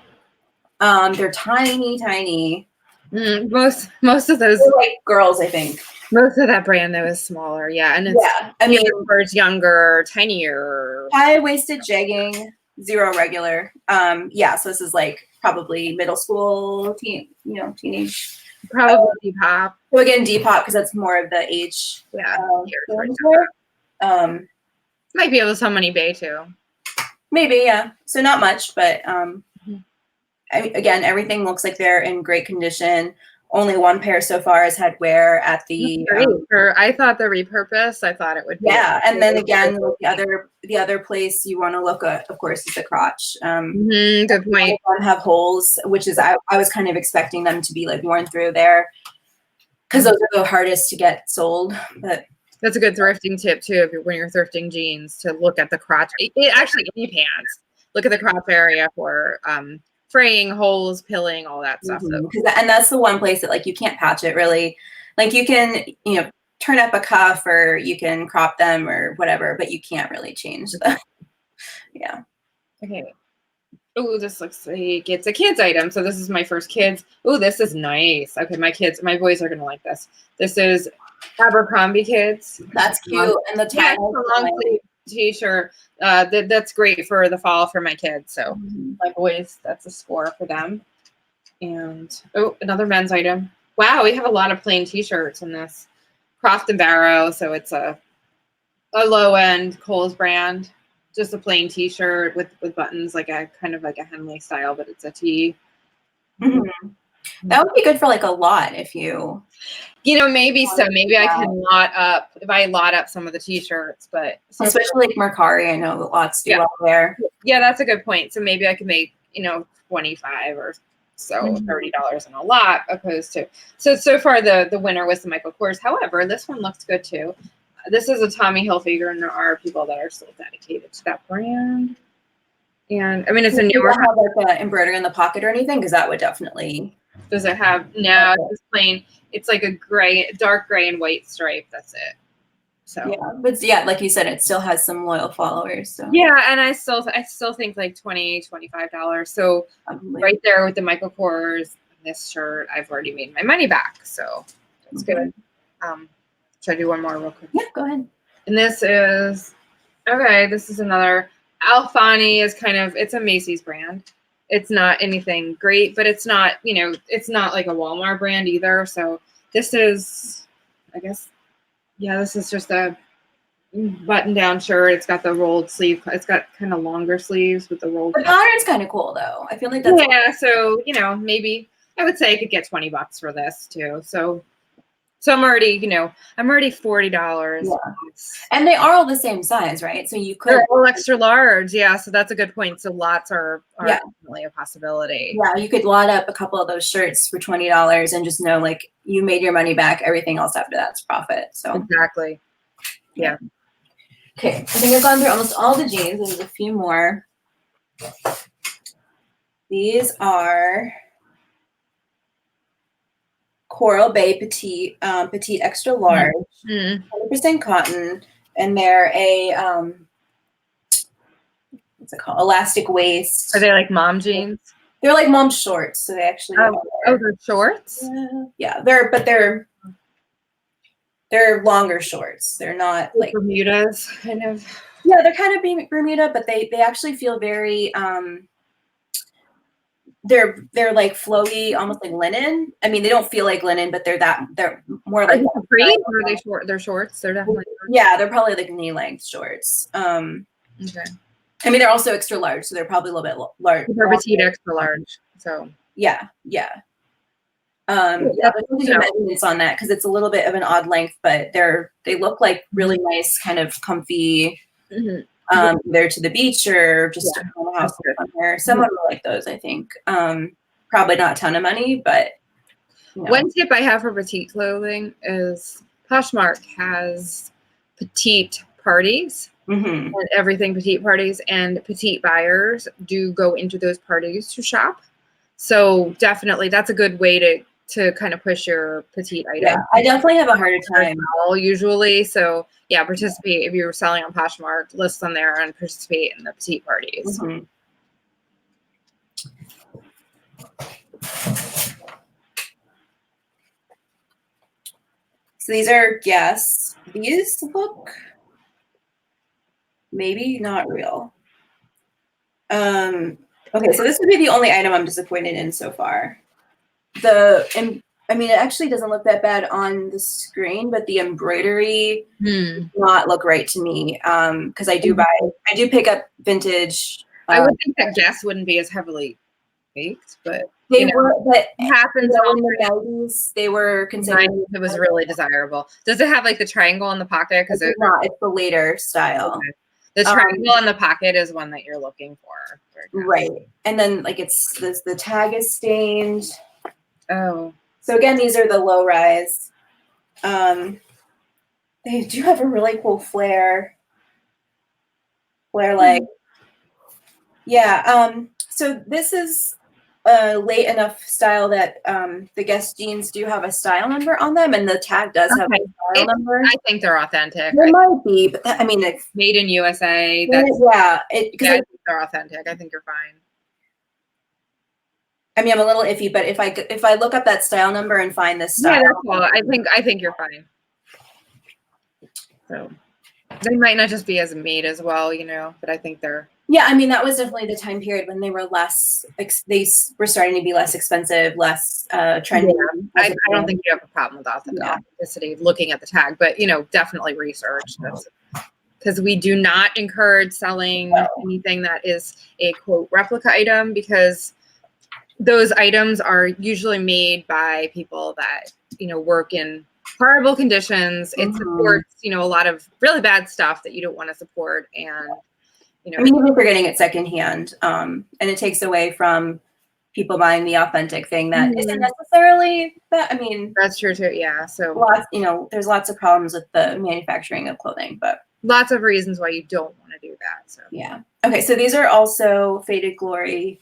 They're tiny. Most of those they're like girls, I think. Most of that brand though is smaller, yeah, and it's I mean, younger, tinier, high-waisted jegging, 0 regular. Yeah, so this is like probably middle school, teenage. Probably Depop. So again, Depop because that's more of the age. Yeah. Might be able to sell on eBay too. Maybe, yeah. So not much, but again, everything looks like they're in great condition. Only one pair so far has had wear at the. I thought the Repurpose. I thought it would be. Yeah, and then again, the other place you want to look at, of course, is the crotch. Good point. Have holes, which is I was kind of expecting them to be like worn through there, because those are the hardest to get sold. But that's a good thrifting tip too. When you're thrifting jeans, to look at the crotch. Actually, any pants, look at the crotch area for fraying, holes, pilling, all that stuff. So. And that's the one place that like you can't patch it really. Like you can, turn up a cuff or you can crop them or whatever, but you can't really change them. Yeah. Okay. Oh, this looks like it's a kids item. So this is my first kids. Oh, this is nice. Okay, my boys are gonna like this. This is Abercrombie Kids. That's cute. And the tag long sleeve t-shirt. That's great for the fall for my kids. So my boys, that's a score for them. And another men's item. Wow, we have a lot of plain t-shirts in this. Croft and Barrow, so it's a low end Kohl's brand. Just a plain t-shirt with buttons, like a kind of like a Henley style, but it's a tee. That would be good for like a lot if you maybe so. Maybe I can lot up some of the t-shirts, but especially like Mercari, I know lots do out there. Yeah, that's a good point. So maybe I can make, $25 or so, $30 on a lot, opposed to so far the winner was the Michael Kors. However, this one looks good too. This is a Tommy Hilfiger, and there are people that are still dedicated to that brand. And I mean, it's a newer. Does it have like an embroidery in the pocket or anything? Because that would definitely. Does it have? No, it's plain. It's like a dark gray and white stripe. That's it. So but like you said, it still has some loyal followers. So and I still think like $20, $25. So right there with the Michael Kors, this shirt, I've already made my money back. So that's good. Should I do one more real quick? Yeah, go ahead. And this is another. Alfani is it's a Macy's brand. It's not anything great, but it's not, it's not like a Walmart brand either. So this is, I guess, this is just a button down shirt. It's got the rolled sleeve. It's got kind of longer sleeves with the rolled. The pattern's kind of cool though. I feel like that's so maybe I would say I could get $20 for this too. So I'm already $40. Yeah. And they are all the same size, right? So you could. They're all extra large. Yeah. So that's a good point. So lots are definitely a possibility. Yeah. You could lot up a couple of those shirts for $20 and just know like you made your money back. Everything else after that's profit. So exactly. Yeah. Okay. I think I've gone through almost all the jeans. There's a few more. These are Coral Bay Petite Extra Large, 100% cotton, and they're a what's it called? Elastic waist. Are they like mom jeans? They're like mom shorts, so they actually. They're shorts. Yeah, they're longer shorts. They're not like Bermudas, kind of. Yeah, they're kind of Bermuda, but they actually feel very they're like flowy, almost like linen. I mean, they don't feel like linen, but they're more like free. Or are they short? They're shorts. They're definitely shorts. Yeah, they're probably like knee length shorts. Okay. I mean, they're also extra large, so they're probably a little bit large. They're petite extra large. So yeah. Measurements on that because it's a little bit of an odd length, but they look like really nice, kind of comfy. Either to the beach or just on the house on here. Someone will like those, I think. Probably not a ton of money, but one tip I have for petite clothing is Poshmark has petite parties and everything petite parties, and petite buyers do go into those parties to shop. So definitely that's a good way to kind of push your petite item. Yeah, I definitely have a harder time usually. So yeah, participate if you're selling on Poshmark, list them there and participate in the petite parties. So these are these look maybe not real. Okay, so this would be the only item I'm disappointed in so far. I mean, it actually doesn't look that bad on the screen, but the embroidery does not look right to me. Because I do pick up vintage. I would think that Guess wouldn't be as heavily baked, but they were. But it happens in the 90s. They were considered. It was really desirable. Does it have like the triangle in the pocket? Because it's not. It's the later style. Okay. The triangle in the pocket is one that you're looking for. Right. And then like the tag is stained. Oh. So again, these are the low rise. They do have a really cool flare. So this is a late enough style that the Guess jeans do have a style number on them, and the tag does have a style number. I think they're authentic. They might be, but I mean, it's made in USA. I think they're authentic. I think you're fine. I mean, I'm a little iffy, but if I look up that style number and find this style, that's cool. I think you're fine. So they might not just be as made as well, but I think they're. Yeah, I mean, that was definitely the time period when they were they were starting to be less expensive, less trendy. Yeah, I don't think you have a problem with authenticity looking at the tag, but definitely research this. Because we do not encourage selling anything that is a quote replica item, because those items are usually made by people that work in horrible conditions. It supports a lot of really bad stuff that you don't want to support, and I mean, even for getting it secondhand, and it takes away from people buying the authentic thing that isn't necessarily that. I mean, that's true too. Yeah. So there's lots of problems with the manufacturing of clothing, but lots of reasons why you don't want to do that. So yeah. Okay. So these are also Faded Glory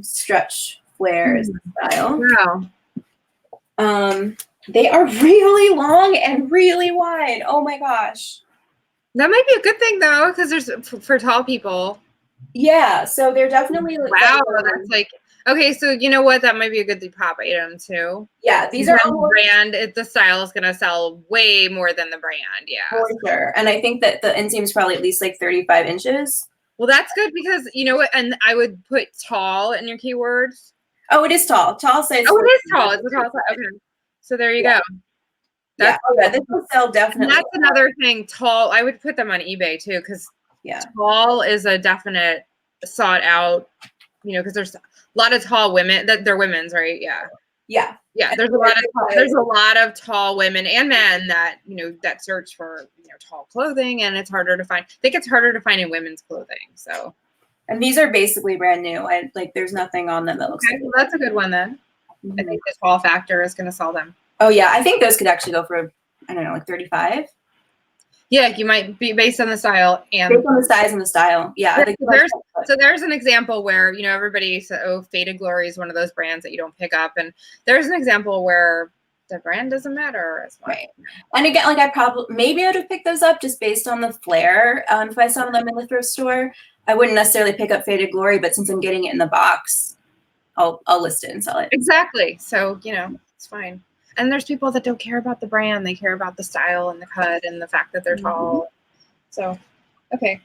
stretch flares style. Wow. They are really long and really wide. Oh my gosh. That might be a good thing though, because there's for tall people. Yeah, so they're definitely that's like okay. So you know what? That might be a good pop item too. Yeah, these are all brand. The style is gonna sell way more than the brand. Yeah, for sure. And I think that the inseam is probably at least like 35 inches. Well, that's good because you know what? And I would put tall in your keywords. Oh, it is tall. Tall says. Oh, it is tall. It's a tall size. Okay, so there you go. Yeah, oh, yeah, this will sell And definitely. that's another thing. Tall, I would put them on eBay too, because tall is a definite sought out. You know, because there's a lot of tall women that they're women's, right? Yeah. Yeah. Yeah, there's a lot of tall women and men that, you know, that search for, you know, tall clothing, and it's harder to find. I think it's harder to find in women's clothing. So, and these are basically brand new. There's nothing on them that looks okay, well, that's a good one then. Mm-hmm. I think the tall factor is going to sell them. Oh yeah, I think those could actually go for, I don't know, like 35. Yeah, you might be based on the style and based on the size and the style. Yeah. There's an example where, you know, everybody said, oh, Faded Glory is one of those brands that you don't pick up. And there's an example where the brand doesn't matter as much. Right. And again, like I probably, maybe I would have picked those up just based on the flare. If I saw them in the thrift store, I wouldn't necessarily pick up Faded Glory, but since I'm getting it in the box, I'll list it and sell it. Exactly. So, you know, it's fine. And there's people that don't care about the brand. They care about the style and the cut and the fact that they're tall. So, okay.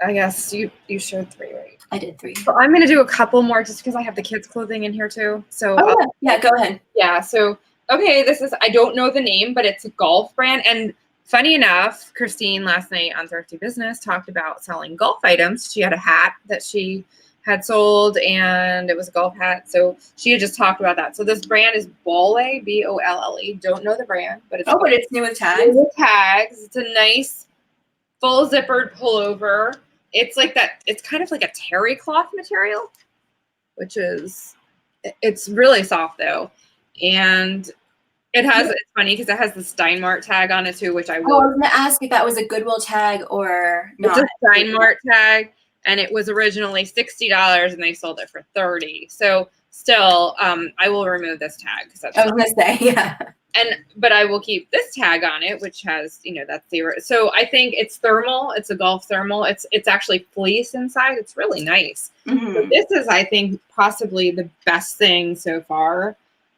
I guess you showed 3, right? I did 3. So I'm going to do a couple more just because I have the kids' clothing in here too. So, yeah, go ahead. Yeah. So, okay, this is, I don't know the name, but it's a golf brand. And funny enough, Christine last night on Thrifty Business talked about selling golf items. She had a hat that she had sold, and it was a golf hat. So she had just talked about that. So this brand is Bolle, B-O-L-L-E. Don't know the brand, but it's but it's new with tags. New with tags. It's a nice full zippered pullover. It's like that. It's kind of like a terry cloth material, which is, it's really soft though. And it has, it's funny because it has the Steinmart tag on it too, which I will. I was going to ask if that was a Goodwill tag or not. It's a Steinmart tag. And it was originally $60 and they sold it for $30. So still, I will remove this tag because that's. I was gonna say, yeah. But I will keep this tag on it, which has, you know, that's 0. So I think it's thermal. It's a golf thermal. It's actually fleece inside. It's really nice. So this is, I think, possibly the best thing so far.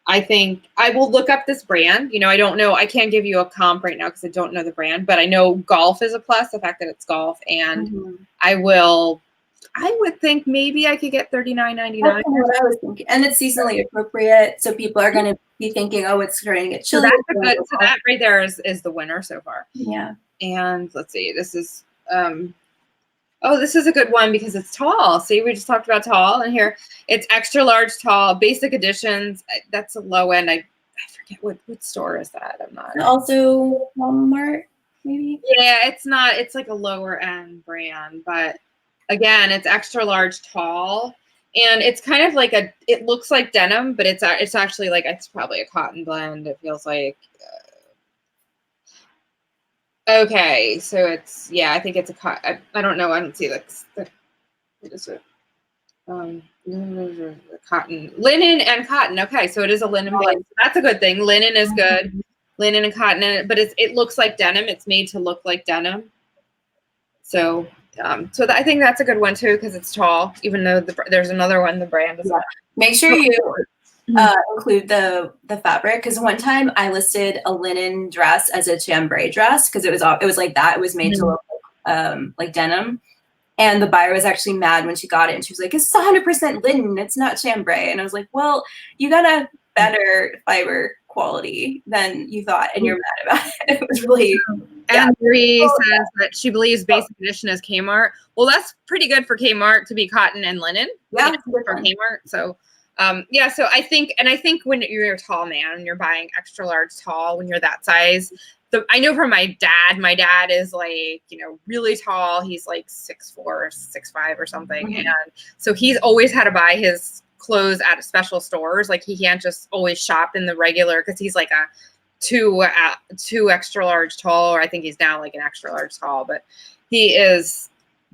I think I will look up this brand. You know, I don't know. I can't give you a comp right now because I don't know the brand, but I know golf is a plus, the fact that it's golf. And I would think maybe I could get $39.99. That's what I was thinking. And it's seasonally appropriate. So people are going to be thinking, oh, it's starting to get chilly. So that right there is the winner so far. Yeah. And let's see, this is, this is a good one because it's tall. See, we just talked about tall, and here it's extra large tall, basic editions. That's a low end. I forget what store is that. I'm not. Also Walmart, maybe. Yeah, it's not. It's like a lower end brand, but again, it's extra large tall, and it's kind of like it looks like denim, but it's actually like, it's probably a cotton blend. It feels like. Okay, so it's, yeah, I think it's a I don't know. I don't see what is it? Cotton, linen and cotton. Okay, so it is a linen blend. So that's a good thing. Linen is good. Linen and cotton, but it looks like denim. It's made to look like denim. So, I think that's a good one too because it's tall. Even though there's another one, the brand is. Yeah. Make sure you include the fabric, because one time I listed a linen dress as a chambray dress because it was like that. It was made to look like denim, and the buyer was actually mad when she got it, and she was like, "It's 100% linen. It's not chambray." And I was like, "Well, you got a better fiber quality than you thought, and you're mad about it." It was really. And Marie says that she believes basic edition is Kmart. Well, that's pretty good for Kmart to be cotton and linen. Yeah, for Kmart. So. So I think when you're a tall man and you're buying extra large tall, when you're that size, I know from my dad is like, you know, really tall. He's like 6'4", 6'5" or something. And so he's always had to buy his clothes at special stores. Like he can't just always shop in the regular, because he's like a two extra large tall, or I think he's now like an extra large tall, but he is,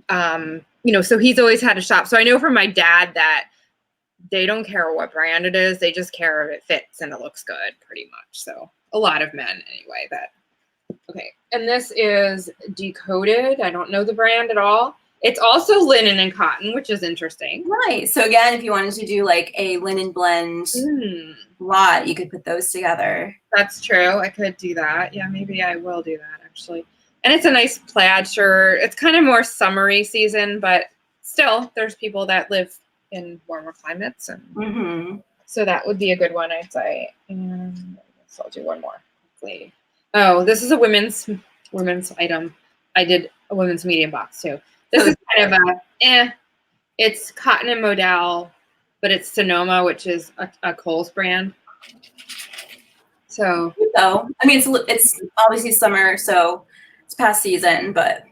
so he's always had to shop. So I know from my dad that they don't care what brand it is. They just care if it fits and it looks good, pretty much. So a lot of men anyway. Okay. And this is Decoded. I don't know the brand at all. It's also linen and cotton, which is interesting. Nice. So again, if you wanted to do like a linen blend lot, you could put those together. That's true. I could do that. Yeah, maybe I will do that actually. And it's a nice plaid shirt. It's kind of more summery season, but still there's people that live in warmer climates, and so that would be a good one, I'd say. And so I'll do one more. exactly. Oh, this is a women's item. I did a women's medium box too. This is kind of it's cotton and modal, but it's Sonoma, which is a Kohl's brand. So I mean, it's obviously summer, so it's past season, but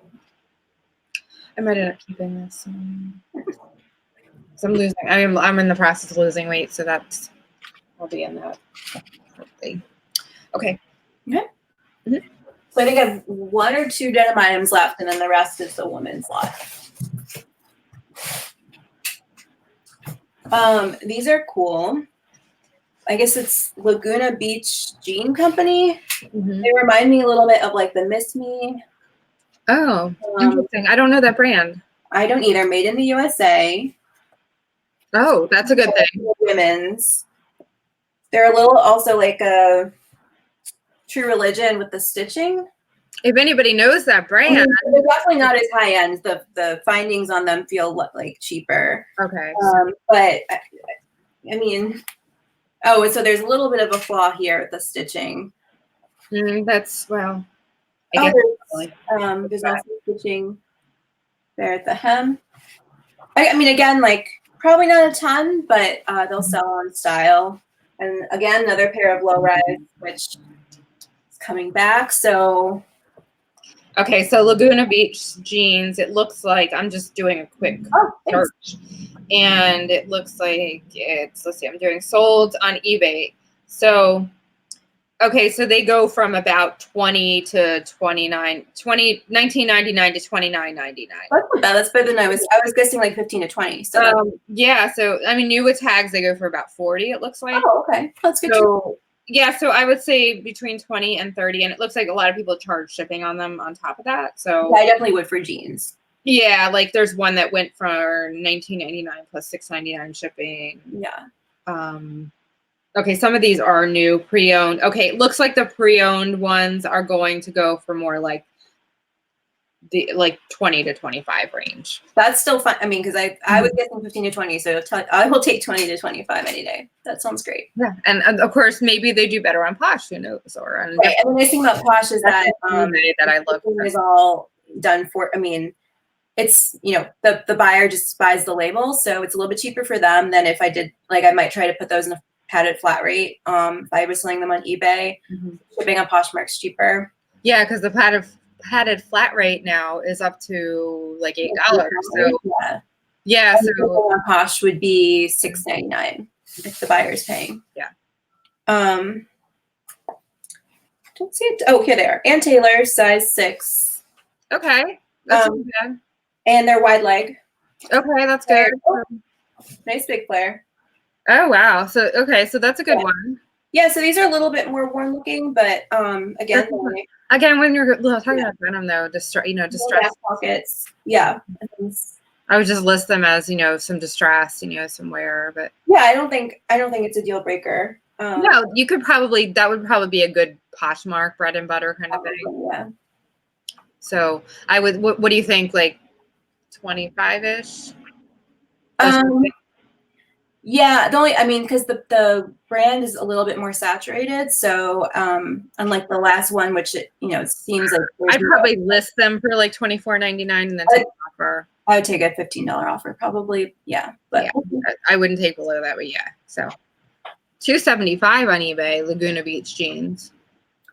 I might end up keeping this. So I'm losing. I'm in the process of losing weight, so I'll be in that. Okay. Okay. Mm-hmm. So I think I have 1 or 2 denim items left, and then the rest is the women's lot. These are cool. I guess it's Laguna Beach Jean Company. Mm-hmm. They remind me a little bit of like the Miss Me. Oh, interesting. I don't know that brand. I don't either. Made in the USA. Oh, that's a good thing. Women's. They're a little also like a True Religion with the stitching. If anybody knows that brand. I mean, they're definitely not as high end. The findings on them feel like cheaper. Okay. But I mean, so there's a little bit of a flaw here with the stitching. That's, well, I guess there's also stitching there at the hem. I mean, again, like probably not a ton, but they'll sell on style. And again, another pair of low rise, which is coming back. So, okay, so Laguna Beach jeans. It looks like I'm just doing a quick search, and it looks like it's. Let's see, I'm doing sold on eBay. So, okay, so they go from about 20 to 29, 19.99 to 29.99. That's not bad. That's better than I was guessing like 15 to 20. So yeah, so I mean, new with tags they go for about 40. It looks like. Oh, okay, that's good. So yeah, so I would say between 20 and 30, and it looks like a lot of people charge shipping on them on top of that. So yeah, I definitely would for jeans. Yeah, like there's one that went for $19.99 plus $6.99 shipping. Yeah. Okay, some of these are new, pre-owned. Okay, it looks like the pre-owned ones are going to go for more like the 20 to 25 range. That's still fun. I mean, because I was guessing 15 to 20, so I will take 20 to 25 any day. That sounds great. Yeah, and of course maybe they do better on Posh. Who knows? Or on right. And the nice thing about Posh is that I look is all done for. I mean, it's the buyer just buys the label, so it's a little bit cheaper for them than if I did I might try to put those in a padded flat rate. If I was selling them on eBay, shipping on Poshmark's cheaper. Yeah, because the padded flat rate now is up to like $8. So yeah, so on Posh would be $6.99 if the buyer's paying. Yeah. Don't see it. Oh, here they are. Ann Taylor, size 6. Okay, that's bad. And they're wide leg. Okay, that's good. Nice big flare. Oh wow! So so that's a good one. Yeah, so these are a little bit more worn looking, but again, when you're talking about denim though, distress pockets. Yeah, I would just list them as some distress, some wear, but yeah, I don't think it's a deal breaker. No, you could that would probably be a good Poshmark bread and butter kind of thing. Yeah. So I would. What do you think? Like 25-ish. Yeah, because the brand is a little bit more saturated. So unlike the last one, which it seems like I'd probably list them for like $24.99 and then take an offer. I would take a $15 offer, probably. Yeah, but yeah, I wouldn't take below that, but yeah. So $275 on eBay, Laguna Beach jeans.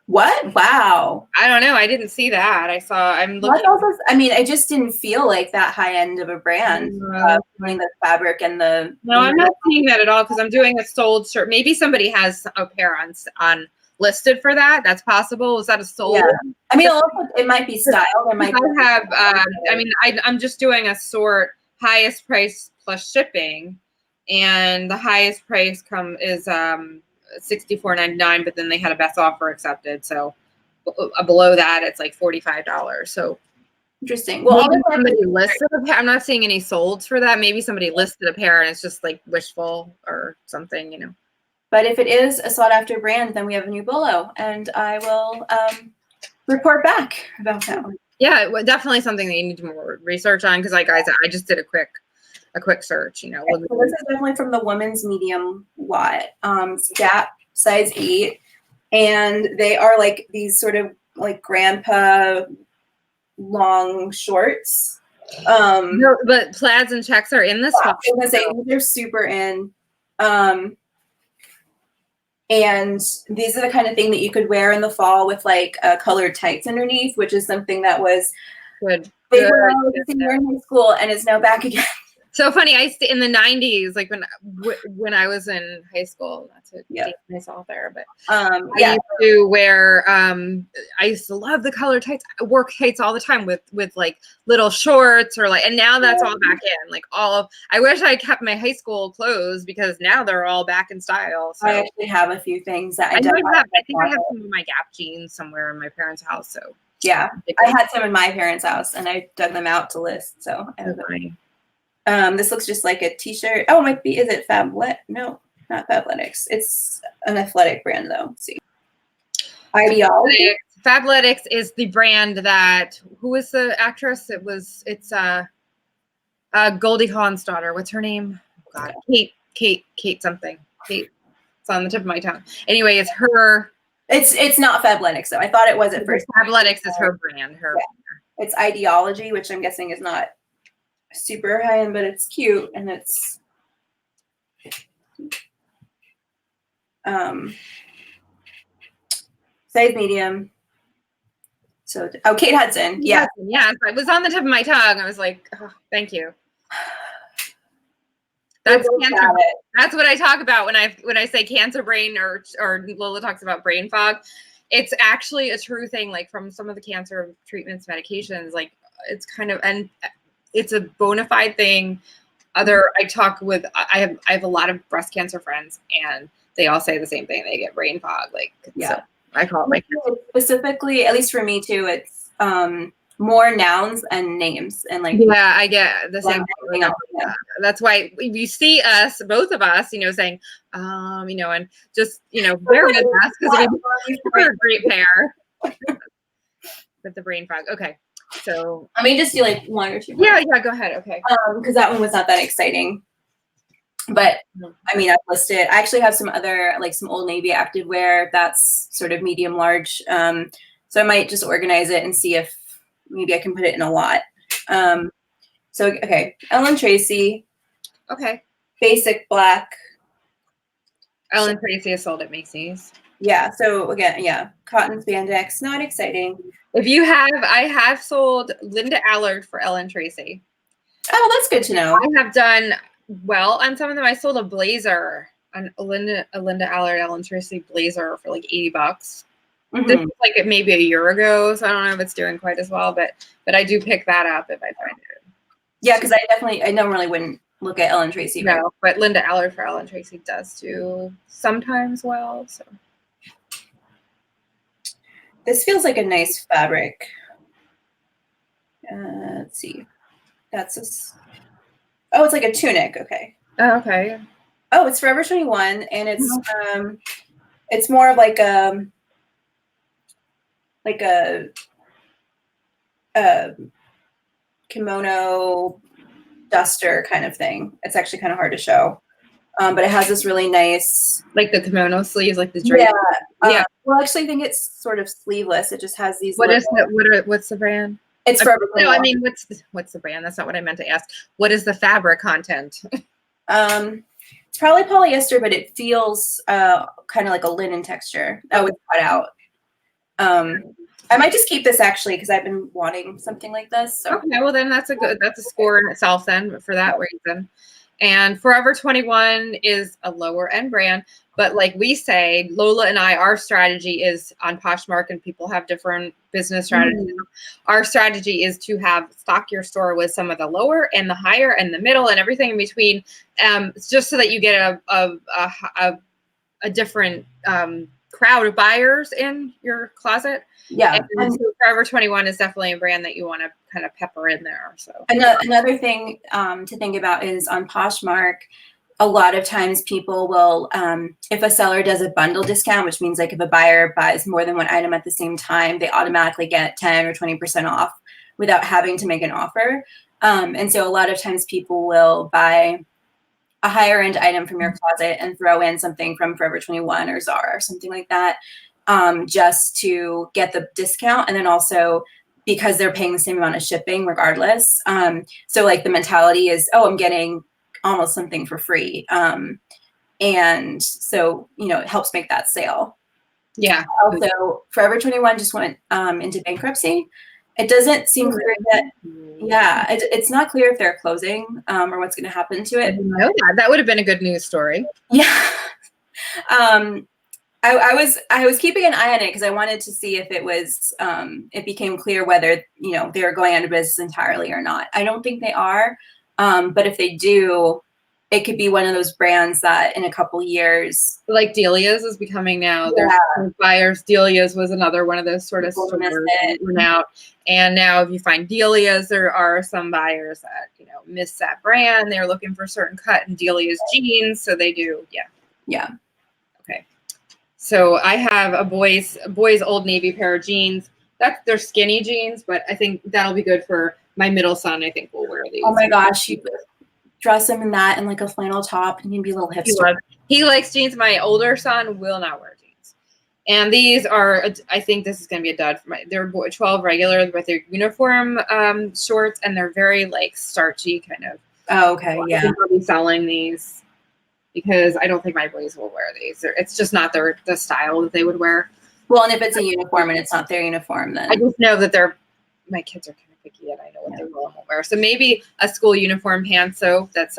What? Wow. I don't know. I didn't see that. I'm looking. I just didn't feel like that high end of a brand. The fabric and the. No, I'm not seeing that at all because I'm doing a sold shirt. Maybe somebody has a pair on listed for that. That's possible. Is that a sold? Yeah. I mean, also, it might be style. I'm just doing a sort highest price plus shipping, and the highest price is $64.99, but then they had a best offer accepted. So below that, it's like $45. So interesting. Well, somebody listed a pair. I'm not seeing any solds for that. Maybe somebody listed a pair and it's just like wishful or something, But if it is a sought after brand, then we have a new bolo, and I will report back about that one. Yeah, definitely something that you need to more research on because, like I said, I just did a quick search. So this is definitely from the women's medium lot. Gap size 8. and they are like these sort of like grandpa long shorts. No, but plaids and checks are in this I one. was gonna say they're super in. And these are the kind of thing that you could wear in the fall with like colored tights underneath, which is something that was Good. big when I was in high school and is now back again. So funny. In the 90s, like when I was in high school, not to date myself there, but I used to wear, I used to love the color tights. I wore tights all the time with like little shorts or like, and now that's all back in. Like I wish I kept my high school clothes because now they're all back in style. So I actually have a few things that I think don't have. I think I have some of my Gap jeans somewhere in my parents' house. So yeah, I had some in my parents' house and I dug them out to list. So I have this looks just like a t-shirt. Oh, it might be. Is it Fablet? No, not Fabletics. It's an athletic brand though. Let's see. Ideology. Fabletics is the brand that, who is the actress? It's Goldie Hawn's daughter. What's her name? Oh, God, Kate something. Kate. It's on the tip of my tongue. Anyway, it's her. It's not Fabletics though. I thought it was at first. Fabletics is her brand. It's Ideology, which I'm guessing is not super high end, but it's cute and it's size medium. So Kate Hudson. Yeah. Yes, it was on the tip of my tongue. I was like, oh, thank you. That's cancer. That's what I talk about when I say cancer brain or Lola talks about brain fog. It's actually a true thing. Like from some of the cancer treatments, medications, like it's kind of, and it's a bona fide thing. I have a lot of breast cancer friends and they all say the same thing. They get brain fog. Like, so I call it specifically, at least for me too, it's more nouns and names and like. Yeah, I get the same thing. That's why you see us, both of us, saying, and just, bear with us because we're a great pair with the brain fog. Okay. So let me just do like one or two more. Yeah, go ahead. Okay. Because that one was not that exciting. But I mean, I've listed. I actually have some other, like some Old Navy activewear that's sort of medium large. So I might just organize it and see if maybe I can put it in a lot. So okay, Ellen Tracy. Okay. Basic black. Ellen Tracy is sold at Macy's. Yeah. So again, cotton spandex. Not exciting. I have sold Linda Allard for Ellen Tracy. Oh, that's good to know. I have done well on some of them. I sold a blazer, a Linda Allard Ellen Tracy blazer for like $80. Mm-hmm. This was like maybe a year ago, so I don't know if it's doing quite as well, but I do pick that up if I find it. Yeah, because I normally wouldn't look at Ellen Tracy. No, but Linda Allard for Ellen Tracy does do sometimes well. So this feels like a nice fabric. Let's see. It's like a tunic. Okay. Oh, okay. Oh, it's Forever 21, and it's more of like a kimono duster kind of thing. It's actually kind of hard to show, but it has this really nice, like the kimono sleeves, like the drape. Yeah. Well, actually, I think it's sort of sleeveless. It just has these. What's the brand? It's Forever 21. No, I mean, what's the brand? That's not what I meant to ask. What is the fabric content? It's probably polyester, but it feels kind of like a linen texture that was cut out. I might just keep this actually because I've been wanting something like this. So. Okay, well then that's a score in itself then for that reason. And Forever 21 is a lower end brand, but like we say, Lola and our strategy is on Poshmark, and people have different business strategies. Our strategy is to stock your store with some of the lower and the higher and the middle and everything in between, just so that you get a different crowd of buyers in your closet. Yeah. And so Forever 21 is definitely a brand that you want to kind of pepper in there. So another thing to think about is on Poshmark, a lot of times people will, if a seller does a bundle discount, which means like if a buyer buys more than one item at the same time, they automatically get 10 or 20% off without having to make an offer. And so a lot of times people will buy a higher end item from your closet and throw in something from Forever 21 or Zara or something like that. just to get the discount, and then also because they're paying the same amount of shipping regardless. So like the mentality is, oh, I'm getting almost something for free. And so, you know, it helps make that sale. Yeah. Also, Forever 21 just went into bankruptcy. It doesn't seem clear yet. Yeah, it's not clear if they're closing or what's going to happen to I it. didn't know that. That would have been a good news story. Yeah. I was keeping an eye on it because I wanted to see if it was it became clear whether, you know, they're going out of business entirely or not. I don't think they are, but if they do, it could be one of those brands that in a couple years, like Delia's is becoming now. Yeah. There's buyers. Delia's was another one of those sort of People stores miss that it. went out. And now if you find Delia's, there are some buyers that, you know, miss that brand. They're looking for a certain cut in Delia's jeans. So they do. Yeah. Yeah. Okay. So I have a boy's Old Navy pair of jeans. They're skinny jeans, but I think that'll be good for my middle son. I think will wear these. Oh my gosh, you dress him in that and like a flannel top, and he'd be a little hipster. He likes jeans. My older son will not wear jeans. And these are, I think this is going to be a dud for they're 12 regular, but they're uniform shorts, and they're very like starchy kind of. Oh, okay, yeah. I think I'll be selling these because I don't think my boys will wear these. It's just not the style that they would wear. Well, and if it's a uniform and it's not their uniform, then I just know that my kids are kind of picky, and I know what they will and won't wear. So maybe a school uniform pantsuit that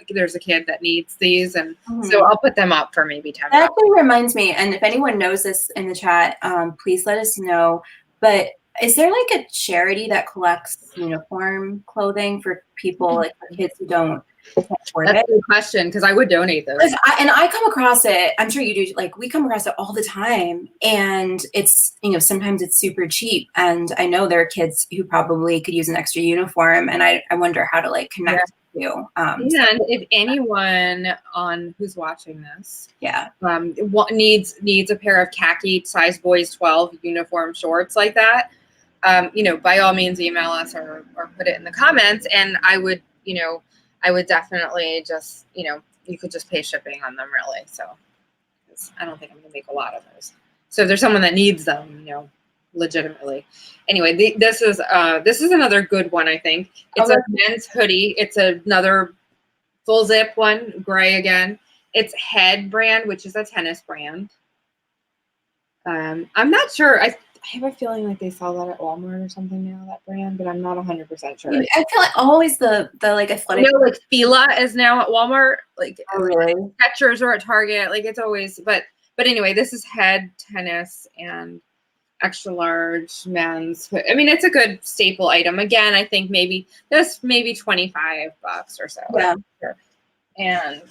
there's a kid that needs these, and so I'll put them up for maybe 10 bucks. That actually reminds me, and if anyone knows this in the chat, please let us know. But is there like a charity that collects uniform clothing for people, like for kids who can't afford it? That's a good question, because I would donate those. I come across it. I'm sure you do. Like we come across it all the time, and it's sometimes it's super cheap. And I know there are kids who probably could use an extra uniform, and I wonder how to like connect you. And if anyone who's watching this, needs a pair of khaki size boys 12 uniform shorts like that, by all means email us or put it in the comments, and I would definitely just, you could just pay shipping on them, really. So I don't think I'm going to make a lot of those. So if there's someone that needs them, legitimately. Anyway, this is another good one, I think. It's a men's hoodie. It's another full zip one, gray again. It's Head brand, which is a tennis brand. I'm not sure. I have a feeling like they sell that at Walmart or something now, that brand, but I'm not 100% sure. I feel like always the like athletic. Like Fila is now at Walmart. Like, oh really? Skechers are at Target. Like it's always, but anyway, this is Head tennis and extra large men's. I mean, it's a good staple item. Again, I think maybe 25 bucks or so. Yeah. And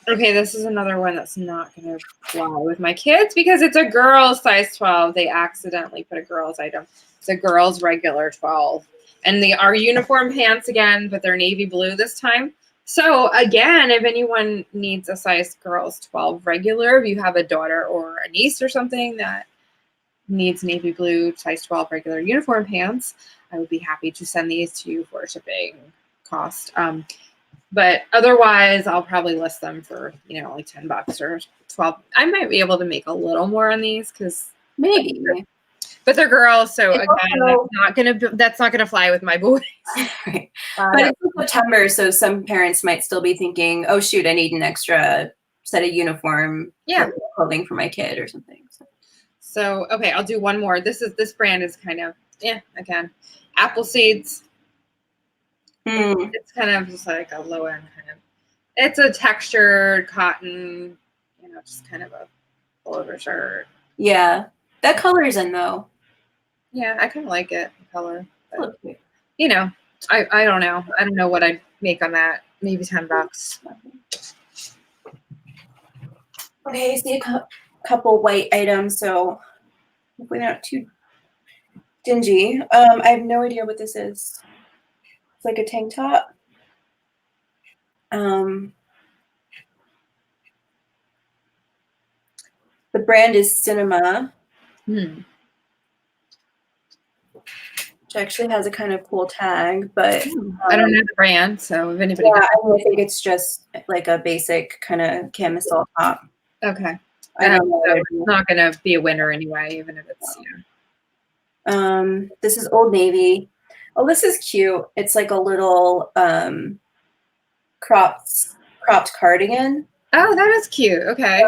okay, this is another one that's not going to fly with my kids because it's a girl's size 12. They accidentally put a girl's item. It's a girl's regular 12. And they are uniform pants again, but they're navy blue this time. So again, if anyone needs a size girl's 12 regular, if you have a daughter or a niece or something that needs navy blue size 12 regular uniform pants, I would be happy to send these to you for shipping cost. But otherwise, I'll probably list them for, like 10 bucks or 12. I might be able to make a little more on these because maybe, but they're girls. So again, that's not gonna fly with my boys. Right. But it's September, so some parents might still be thinking, oh shoot, I need an extra set of uniform clothing for my kid or something. So okay, I'll do one more. This brand is kind of again, Apple Seeds. It's kind of just like a low end kind of. It's a textured cotton, just kind of a pullover shirt. Yeah, that color's in though. Yeah, I kind of like it. The color. But, okay. I don't know. I don't know what I'd make on that. Maybe 10 bucks. Okay, I see a couple white items, so hopefully not too dingy. I have no idea what this is. It's like a tank top. The brand is Cinema. Which actually has a kind of cool tag, but I don't know the brand, so if anybody I think it's just like a basic kind of camisole top. Okay. I don't know. So it's not going to be a winner anyway, even if it's, This is Old Navy. Oh, this is cute. It's like a little cropped cardigan. Oh, that is cute. Okay.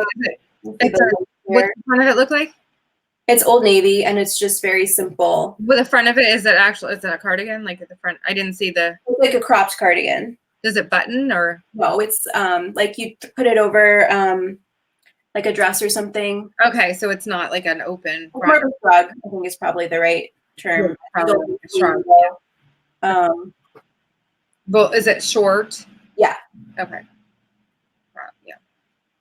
What's the front of it look like? It's Old Navy, and it's just very simple. With the front of it, is it a cardigan? Like at the front? I didn't see the. It's like a cropped cardigan. Does it button or? No, it's like you put it over like a dress or something. Okay, so it's not like an open. More of a shrug, I think is probably the right term. Probably a shrug. Well, is it short? Yeah. Okay. Yeah.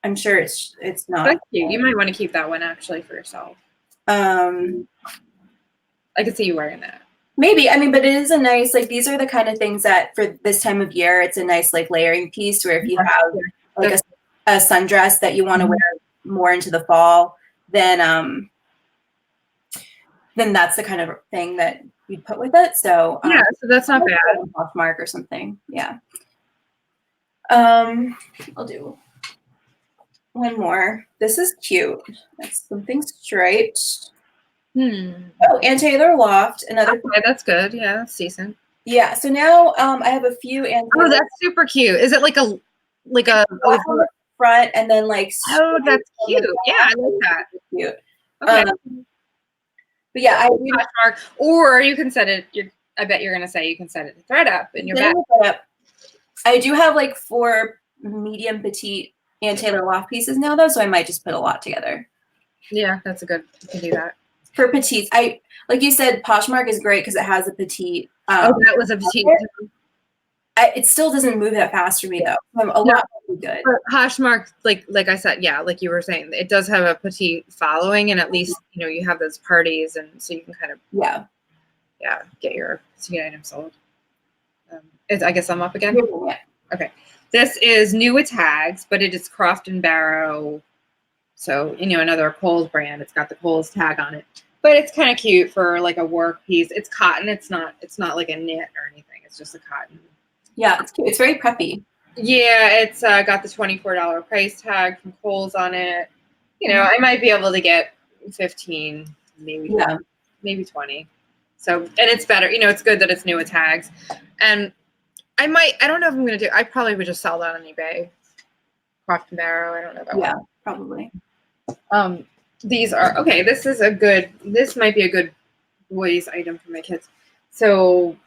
I'm sure it's not. That's cute. You might want to keep that one actually for yourself. I could see you wearing that. Maybe. I mean, but it is a nice, like, these are the kind of things that for this time of year, it's a nice, like, layering piece where if you have like a sundress that you want to wear more into the fall, then that's the kind of thing that you'd put with it. So yeah, so that's not bad. Poshmark or something. Yeah. I'll do one more. This is cute. That's something striped. Oh, and Taylor Loft. Another. Okay, that's good. Yeah, that's decent. Yeah. So now I have a few. Oh, that's super cute. Is it like a front and then like? Oh, that's cute. Yeah, I like that. Cute. Okay. But yeah, Poshmark, or you can set it. I bet you're gonna say you can set it to thread up in your back. I do have like 4 medium petite and Taylor Loft pieces now though, so I might just put a lot together. Yeah, that's a good. You can do that. For petites, like you said, Poshmark is great because it has a petite. Oh, that was a petite. It still doesn't move that fast for me though. A lot would be good. But Poshmark, like I said, yeah, like you were saying, it does have a petite following, and at least you have those parties, and so you can kind of get your petite items sold. I guess I'm up again. Yeah. Okay, this is new with tags, but it is Croft and Barrow. So, another Kohl's brand. It's got the Kohl's tag on it. But it's kind of cute for like a work piece. It's cotton. It's not like a knit or anything. It's just a cotton. Yeah, it's cute. It's very preppy. Yeah, it's got the $24 price tag from Kohl's on it. I might be able to get 15, maybe 20. So, and it's better. It's good that it's new with tags. And I don't know if I'm going to I probably would just sell that on eBay. Croft and Barrow. I don't know about one. Probably. These are okay. This might be a good boys item for my kids. So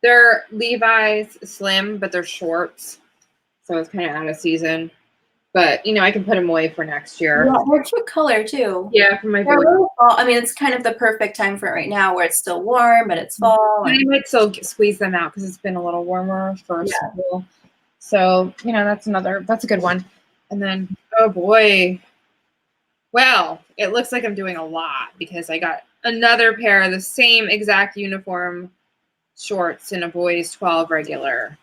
they're Levi's slim, but they're shorts. So it's kind of out of season. But I can put them away for next year. Yeah, they're cute color too. Yeah, for my boys. I mean, it's kind of the perfect time for it right now, where it's still warm, but it's fall. I might still squeeze them out because it's been a little warmer for school. So that's a good one. And then, oh boy. Well, it looks like I'm doing a lot because I got another pair of the same exact uniform shorts in a boys 12 regular.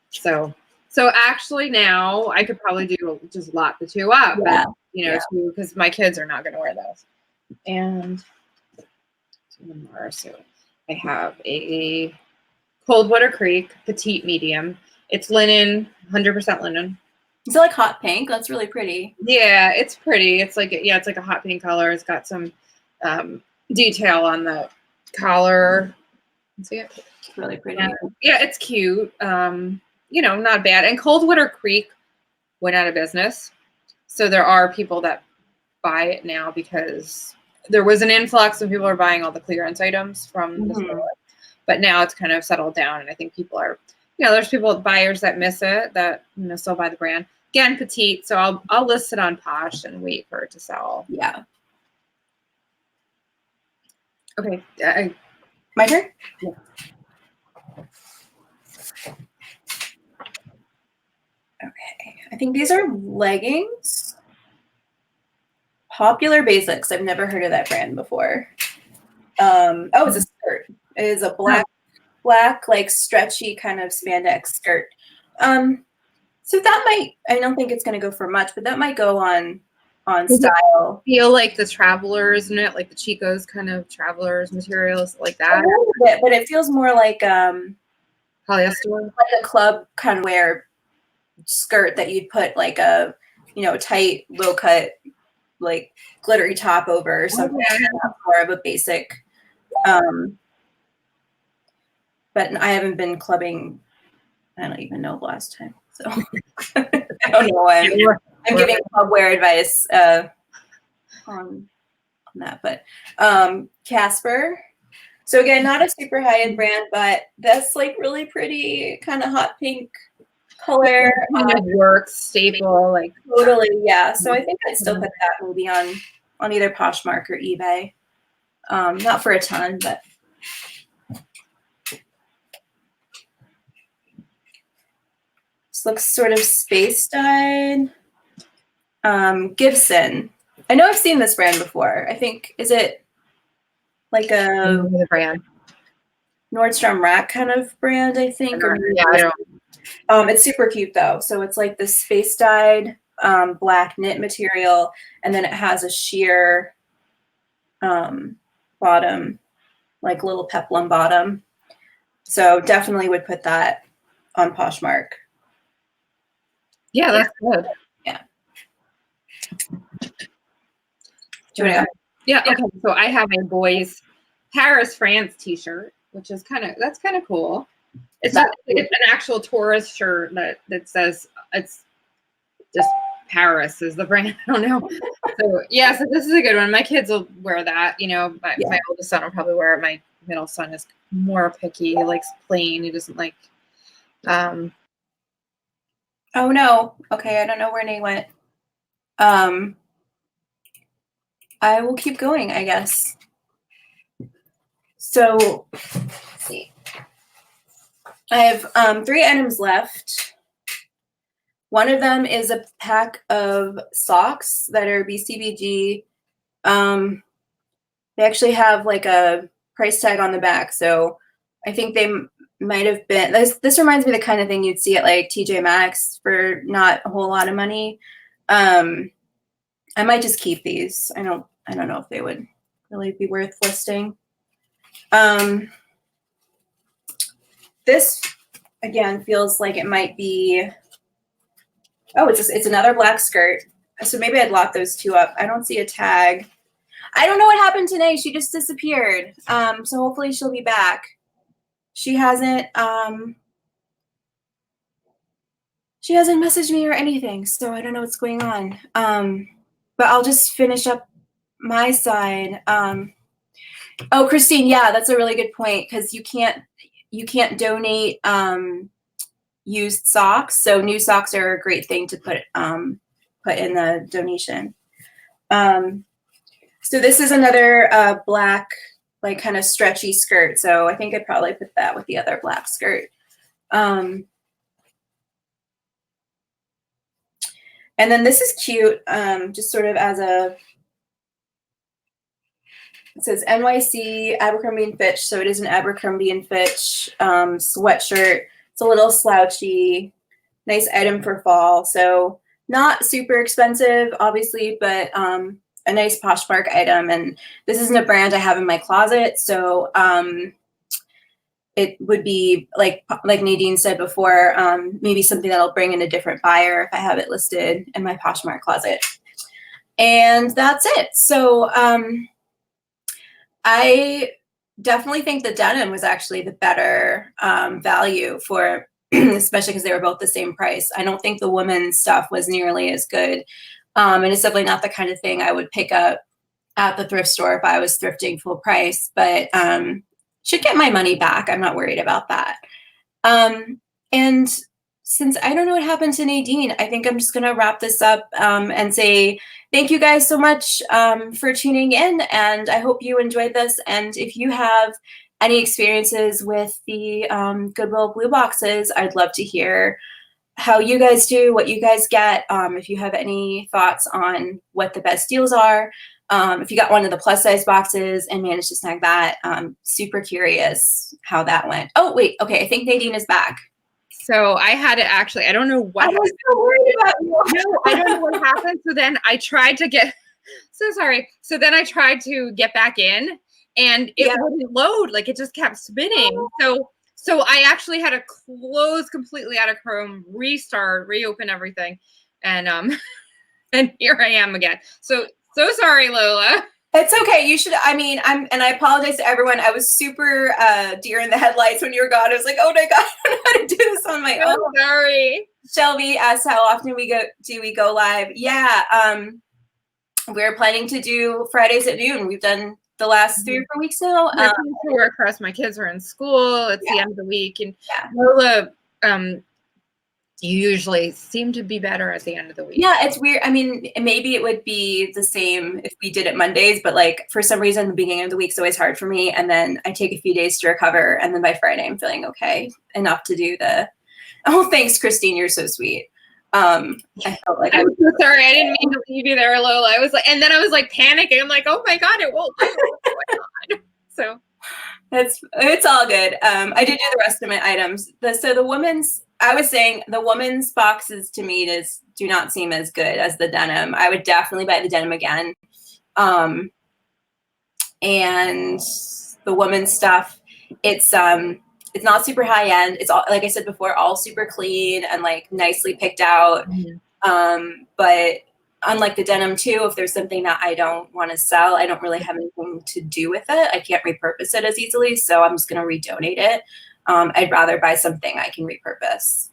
So actually now I could probably just lot the 2 up, because my kids are not going to wear those. And so I have a Coldwater Creek petite medium. It's linen, 100% linen. Is it like hot pink? That's really pretty. Yeah, it's pretty. It's like a hot pink color. It's got some detail on the collar. See it? It's really pretty. Yeah, it's cute. Not bad. And Coldwater Creek went out of business. So there are people that buy it now because there was an influx and people are buying all the clearance items from the store. But now it's kind of settled down, and I think people are there's buyers that miss it that still buy the brand. Again, petite, so I'll list it on Posh and wait for it to sell. Yeah. Okay. My turn? Yeah. Okay. I think these are leggings. Popular Basics. I've never heard of that brand before. It's a skirt. It is a black, like stretchy kind of spandex skirt. So that I don't think it's going to go for much, but that might go on style. Feel like the Traveler, isn't it? Like the Chico's kind of Travelers materials like that. A little bit, but it feels more like polyester, like a club kind of wear skirt that you'd put like a tight, low cut, like glittery top over or something. Okay. More of a basic. But I haven't been clubbing. I don't even know the last time. So I don't know why I'm giving club wear advice on that. But Casper. So again, not a super high-end brand, but that's like really pretty kind of hot pink color. Kind of work staple, like Totally, yeah. So I think I'd still put that maybe on either Poshmark or eBay. Not for a ton, but this looks sort of space dyed. Gibson. I know I've seen this brand before. I think, is it like a the brand. Nordstrom Rack kind of brand, I think? Or Yeah, I don't. It's super cute though. So it's like the space dyed black knit material, and then it has a sheer bottom, like little peplum bottom. So definitely would put that on Poshmark. Yeah, that's good. Yeah. Yeah. Okay. So I have a boys Paris, France T-shirt, which is kind of cool. It's an actual tourist shirt that says it's just Paris is the brand. I don't know. So yeah, so this is a good one. My kids will wear that. My oldest son will probably wear it. My middle son is more picky. He likes plain. He doesn't like. Oh no. Okay, I don't know where Nate went. I will keep going, I guess. So let's see. I have 3 items left. One of them is a pack of socks that are BCBG. They actually have like a price tag on the back, so I think they might have been. This reminds me of the kind of thing you'd see at like TJ Maxx for not a whole lot of money. I might just keep these. I don't know if they would really be worth listing. This again feels like it might be. Oh, it's another black skirt. So maybe I'd lock those 2 up. I don't see a tag. I don't know what happened today. She just disappeared. So hopefully she'll be back. She hasn't messaged me or anything, so I don't know what's going on. But I'll just finish up my side. Oh, Christine, yeah, that's a really good point, because you can't donate used socks. So new socks are a great thing to put in the donation. So this is another black, like kind of stretchy skirt. So I think I'd probably put that with the other black skirt. And then this is cute, just sort of as it says NYC Abercrombie and Fitch. So it is an Abercrombie and Fitch sweatshirt. It's a little slouchy, nice item for fall. So not super expensive, obviously, but a nice Poshmark item. And this isn't a brand I have in my closet. So it would be like Nadine said before, maybe something that'll bring in a different buyer if I have it listed in my Poshmark closet. And that's it. So I definitely think the denim was actually the better value for, especially because they were both the same price. I don't think the women's stuff was nearly as good. And it's definitely not the kind of thing I would pick up at the thrift store if I was thrifting full price, but should get my money back. I'm not worried about that. And since I don't know what happened to Nadine, I think I'm just going to wrap this up and say thank you guys so much for tuning in. And I hope you enjoyed this. And if you have any experiences with the Goodwill blue boxes, I'd love to hear how you guys do, what you guys get. If you have any thoughts on what the best deals are. If you got one of the plus size boxes and managed to snag that, super curious how that went. Oh, wait. Okay. I think Nadine is back. So I had to actually, I don't know what. I was so worried about you. No, I don't know what happened. So then I tried to get, so sorry. So then I tried to get back in and it wouldn't load. Like it just kept spinning. So I actually had to close completely out of Chrome, restart, reopen everything. And And here I am again. So sorry, Lola. It's okay. You should, and I apologize to everyone. I was super deer in the headlights when you were gone. I was like, oh my God, I don't know how to do this on my own. Sorry. Shelby asked how often do we go live? Yeah. We're planning to do Fridays at noon. We've done the last 3 or 4 weeks now. To work for us. My kids are in school. It's the end of the week. And yeah. Lola, you usually seem to be better at the end of the week. Yeah, it's weird. I mean, maybe it would be the same if we did it Mondays, but like for some reason, the beginning of the week's always hard for me. And then I take a few days to recover. And then by Friday, I'm feeling okay enough to do oh, thanks, Christine. You're so sweet. I felt like I'm so sorry. I didn't mean to leave you there, Lola. I was like, and then I was like panicking. I'm like, oh my God, it won't do. What's going on? So it's all good. I did do the rest of my items. I was saying the woman's boxes to me do not seem as good as the denim. I would definitely buy the denim again. And the woman's stuff, it's not super high end. It's all, like I said before, all super clean and like nicely picked out. Mm-hmm. But unlike the denim too, if there's something that I don't want to sell, I don't really have anything to do with it. I can't repurpose it as easily, so I'm just going to redonate it. I'd rather buy something I can repurpose.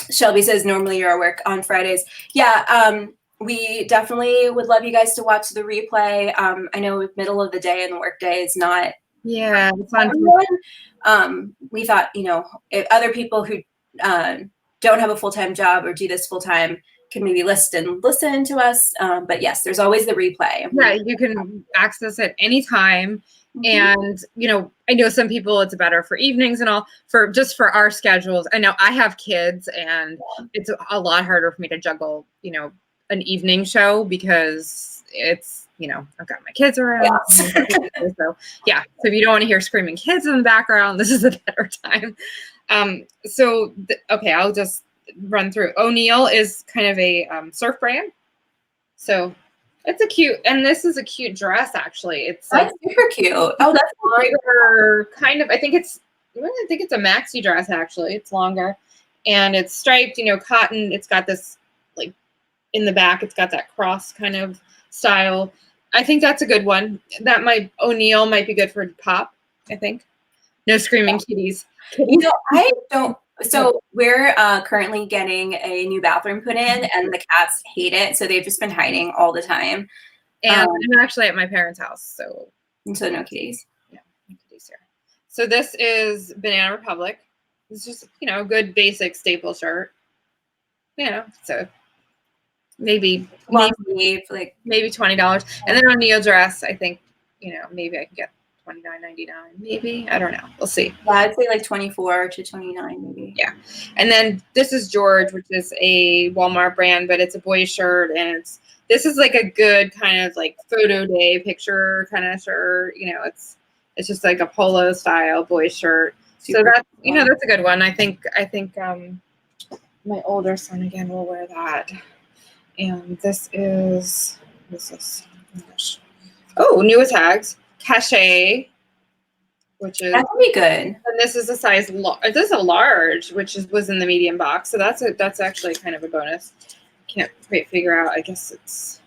Shelby says normally you're at work on Fridays. Yeah, we definitely would love you guys to watch the replay. I know middle of the day and the work day is not. Yeah, it's fun. We thought, if other people who don't have a full-time job or do this full-time can maybe listen to us. But yes, there's always the replay. Yeah, you can access it anytime. And, I know some people it's better for evenings and all for our schedules. I know I have kids and it's a lot harder for me to juggle, an evening show because it's, I've got my kids around. Yeah. So if you don't want to hear screaming kids in the background, this is a better time. Okay, I'll just run through. O'Neill is kind of a surf brand. So it's this is a cute dress actually. It's super cute. Oh, that's longer, kind of. I think it's a maxi dress actually. It's longer, and it's striped. Cotton. It's got this like in the back. It's got that cross kind of style. I think that's a good one. O'Neill might be good for pop. I think. No screaming kitties. I don't. So we're currently getting a new bathroom put in, and the cats hate it. So they've just been hiding all the time. And I'm actually at my parents' house, so no kitties. Yeah, no kitties here. So this is Banana Republic. It's just a good basic staple shirt. So maybe $20. And then O'Neill dress, I think maybe I can get $29.99, maybe. I don't know. We'll see. Yeah, I'd say like $24 to $29, maybe. Yeah. And then this is George, which is a Walmart brand, but it's a boy shirt, and this is like a good kind of like photo day picture kind of shirt. It's just like a polo style boy shirt. So that's that's a good one. I think my older son again will wear that. And this is newest tags. Cachet, which is that would be good. And this is a size. This is a large, which was in the medium box. So that's actually kind of a bonus. Can't quite figure out. I guess it's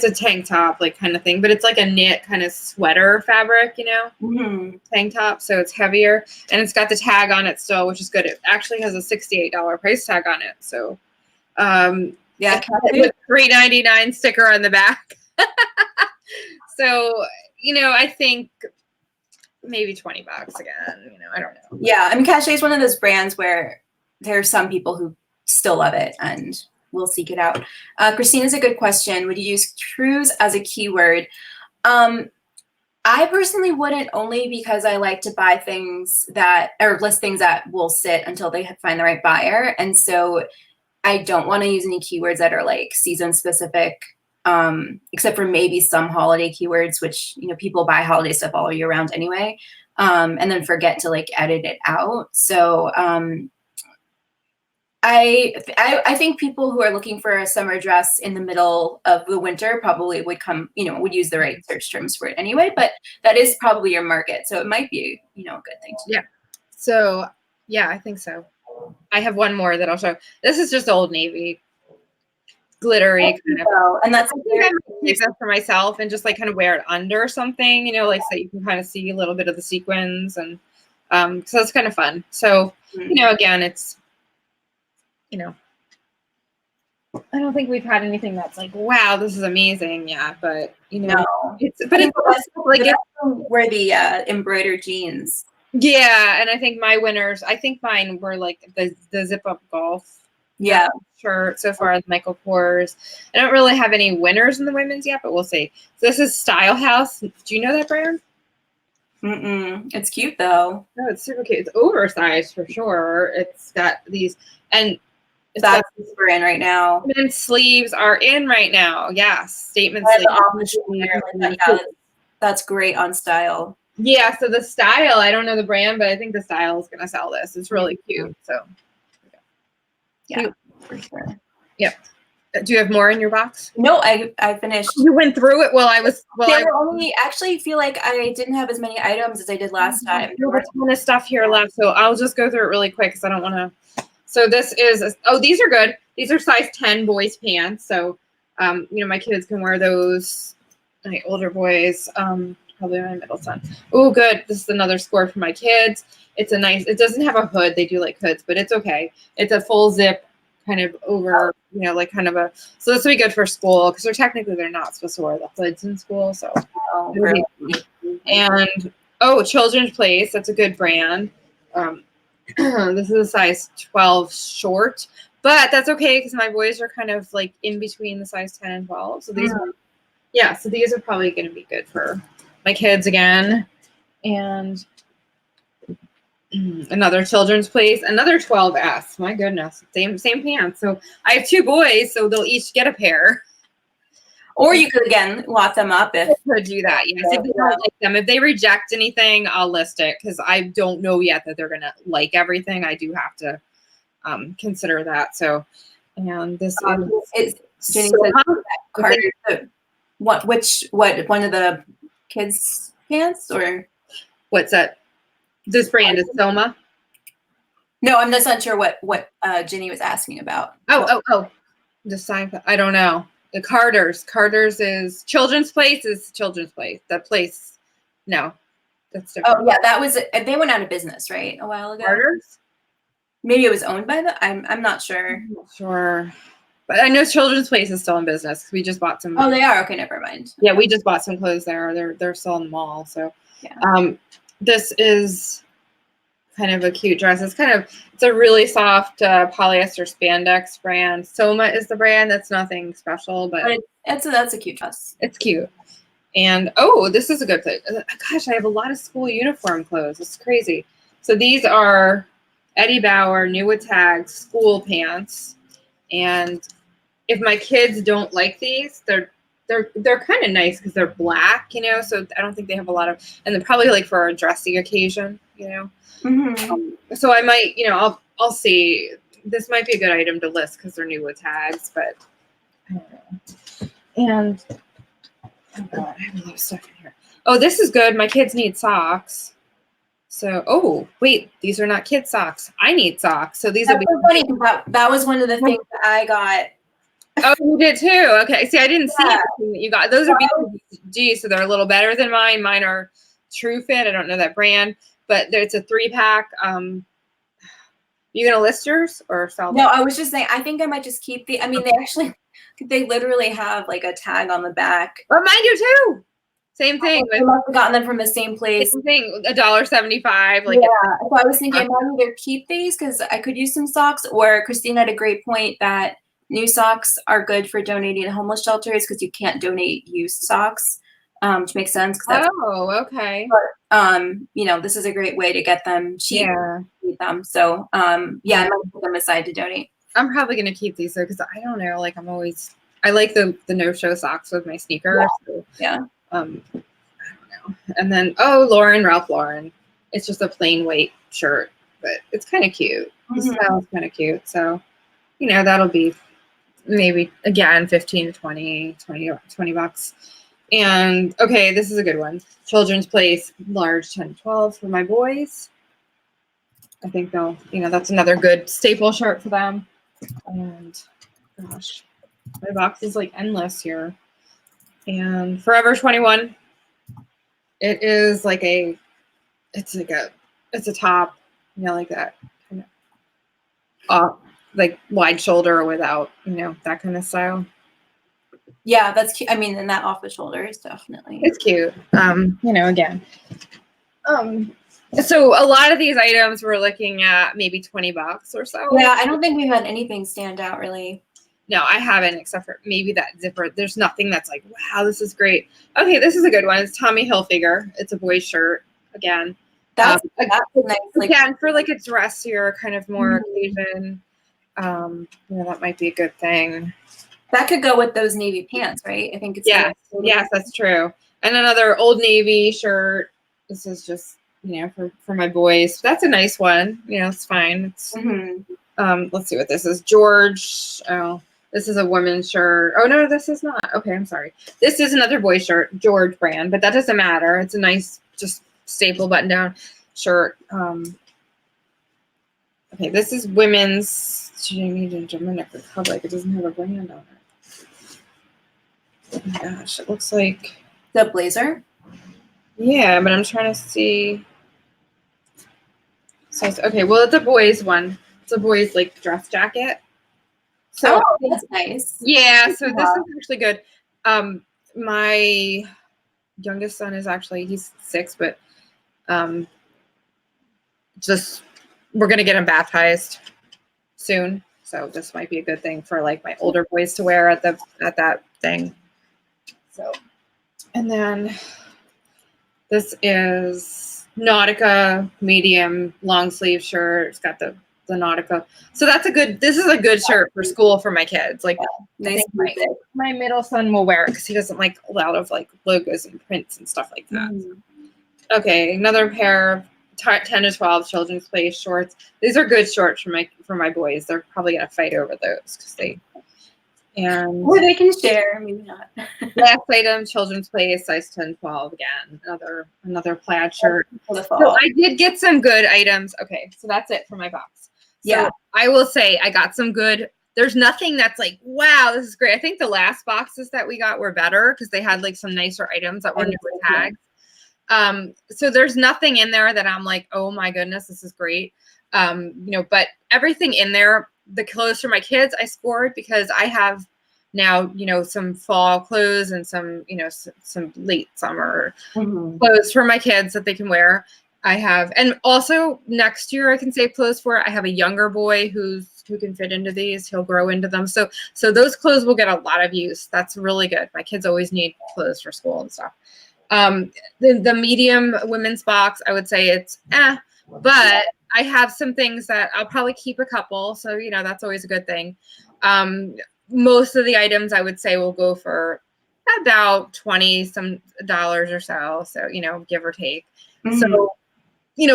a tank top like kind of thing, but it's like a knit kind of sweater fabric, tank top. So it's heavier, and it's got the tag on it still, which is good. It actually has a $68 price tag on it. So, yeah, with $3.99 sticker on the back. So, I think maybe $20 again, I don't know. Yeah. I mean, Cachet is one of those brands where there are some people who still love it and will seek it out. Christina's a good question. Would you use cruise as a keyword? I personally wouldn't, only because I like to buy things list things that will sit until they find the right buyer. And so I don't want to use any keywords that are like season specific. Except for maybe some holiday keywords, which, people buy holiday stuff all year round anyway, and then forget to like edit it out. So I think people who are looking for a summer dress in the middle of the winter probably would use the right search terms for it anyway, but that is probably your market. So it might be, a good thing to do. Yeah. So, yeah, I think so. I have one more that I'll show. This is just Old Navy. glittery kind of. So, and that's I think I might keep that for myself and just like kind of wear it under something, you know, like so you can kind of see a little bit of the sequins, and so it's kind of fun. So, you know, again, it's, you know, I don't think we've had anything that's like, wow, this is amazing. Yeah, but you know, it's like were the embroidered jeans. Yeah, and I think my winners, I think mine were like the zip up golf. Yeah. Shirt so far, Michael Kors. I don't really have any winners in the women's yet, but we'll see. So this is Style House. Do you know that brand? It's cute though. No, it's super cute. It's oversized for sure. It's got these, and that's we're in right now. Statement sleeves are in right now. Yes, statement sleeves. That's great on style. Yeah, so the style, I don't know the brand, but I think the style is gonna sell this. It's really cute. So yeah, for sure. Yep. Do you have more in your box? No, I finished. You went through it while I was. Actually feel like I didn't have as many items as I did last time. There was a ton of stuff here left, so I'll just go through it really quick because I don't want to. So this is, oh, these are good. These are size 10 boys pants. So, you know, my kids can wear those. My older boys, probably my middle son. Oh, good. This is another score for my kids. It's a nice, it doesn't have a hood. They do like hoods, but it's okay. It's a full zip kind of over, you know, like kind of a, so this would be good for school because they're not supposed to wear the hoods in school. So, really. And, oh, Children's Place. That's a good brand. This is a size 12 short, but that's okay because my boys are kind of like in between the size 10 and 12. So these are, yeah, so these are probably going to be good for my kids again. And another Children's Place, another 12S. My goodness, same pants. So I have 2 boys, so they'll each get a pair. Or you could again lot them up if I could do that. Yes, if they don't like them, if they reject anything, I'll list it because I don't know yet that they're gonna like everything. I do have to consider that. So, and this is Jenny says what one of the kids' pants or what's that? This brand is Soma. No, I'm just not sure what Jenny was asking about. Oh, the sign. I don't know. The Carter's is Children's Place is Children's Place. That place, no, that's different. Oh yeah, that was they went out of business right a while ago. Carter's, maybe it was owned by the. I'm not sure. I'm not sure, but I know Children's Place is still in business. We just bought some. Oh, they are. Okay, never mind. Yeah, we just bought some clothes there. They're still in the mall. So yeah. This is kind of a cute dress. It's a really soft polyester spandex brand. Soma is the brand. That's nothing special, but that's a cute dress. It's cute. And oh, this is a good place. Gosh, I have a lot of school uniform clothes. It's crazy. So these are Eddie Bauer new with tags school pants. And if my kids don't like these, they're kind of nice because they're black, you know. So I don't think they have a lot of, and they're probably like for a dressy occasion, you know. So I might, you know, I'll see. This might be a good item to list because they're new with tags, but I don't know. And oh God, I have a lot of stuff in here. Oh, this is good. My kids need socks. So, oh wait, these are not kid socks. I need socks. So these will be funny. That was one of the things that I got. Oh, you did too. Okay, see, I didn't see anything that you got. Those are BCG, so they're a little better than mine. Mine are True Fit. I don't know that brand. But it's a 3-pack. You gonna list yours or sell them? No, I was just saying. I think I might just keep the. I mean, they literally have like a tag on the back. Well, mine do too. Same thing. I must have gotten them from the same place. Same thing. $1.75. Like yeah. So I was thinking I might either keep these because I could use some socks, or Christine had a great point that new socks are good for donating to homeless shelters because you can't donate used socks. Which makes sense. Okay. But, you know, this is a great way to get them cheap. Yeah. Eat them. So, I might put them aside to donate. I'm probably going to keep these though, because I don't know, like I like the no-show socks with my sneakers. Yeah. So, I don't know. And then, Ralph Lauren. It's just a plain white shirt, but it's kind of cute. The style is kind of cute. So, you know, that'll be maybe, again, 15 to 20 bucks. And okay, this is a good one. Children's Place, large 10 to 12 for my boys. I think they'll, you know, that's another good staple shirt for them. And gosh, My box is like endless here. And Forever 21. It is like it's a top, like that kind of like wide shoulder without, that kind of style. Yeah, that's cute. I mean, and that off the shoulder is definitely. It's cute. Again. So a lot of these items we're looking at maybe $20 or so. Yeah, I don't think we've had anything stand out really. No, I haven't, except for maybe that zipper. There's nothing that's like, wow, this is great. Okay, this is a good one. It's Tommy Hilfiger. It's a boy's shirt again. That's nice. Again, for like a dressier kind of more occasion. That might be a good thing. That could go with those navy pants, right? I think it's yes, that's true. And another Old Navy shirt. This is just for my boys. That's a nice one. It's fine. It's let's see what this is. George. Oh, this is a women's shirt. Oh no, this is not. Okay, I'm sorry. This is another boy shirt, George brand, but that doesn't matter. It's a nice, just staple button down shirt. Okay, this is women's. Dominican Republic. It doesn't have a brand on it. Oh my gosh, it looks like the blazer. Yeah, but I'm trying to see. So okay, well, it's a boys one. It's a boys like dress jacket. So that's nice. Yeah, so this is actually good. My youngest son is he's 6, but just we're gonna get him baptized soon, so this might be a good thing for like my older boys to wear at that thing. So, and then this is Nautica medium long sleeve shirt. It's got the Nautica. So this is a good shirt for school for my kids. Like nice. My middle son will wear it because he doesn't like a lot of like logos and prints and stuff like that. Okay, another pair of 10 to 12 children's play shorts. These are good shorts for my boys. They're probably gonna fight over those because or they can share, maybe not. Last item, children's play, size 10, 12 again. Another plaid shirt. So I did get some good items. Okay, so that's it for my box. So I will say I got some good. There's nothing that's like, wow, this is great. I think the last boxes that we got were better because they had like some nicer items that were newer tags. So there's nothing in there that I'm like, oh my goodness, this is great. But everything in there, the clothes for my kids, I scored because I have now, some fall clothes and some, some late summer clothes for my kids that they can wear. I have, and also next year I can save clothes for. I have a younger boy who can fit into these. He'll grow into them. So those clothes will get a lot of use. That's really good. My kids always need clothes for school and stuff. The medium women's box, I would say it's but I have some things that I'll probably keep a couple. So, that's always a good thing. Most of the items I would say will go for about $20 some or so. So, give or take. So,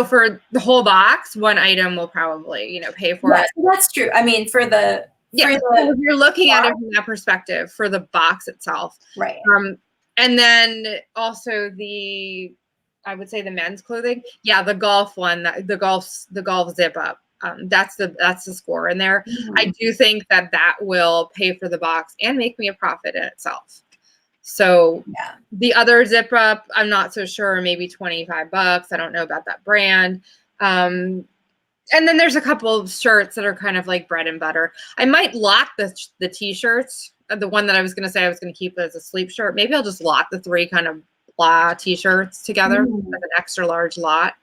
for the whole box, one item will probably, pay for it. That's true. I mean, if you're looking at it from that perspective for the box itself. Right. And then also I would say the men's clothing. Yeah, the golf one, the golf zip up. That's the score in there. I do think that will pay for the box and make me a profit in itself. So the other zip up, I'm not so sure, maybe $25. I don't know about that brand. And then there's a couple of shirts that are kind of like bread and butter. I might lock the t-shirts. The one that I was going to say I was going to keep as a sleep shirt. Maybe I'll just lot the 3 kind of blah t-shirts together as an extra large lot.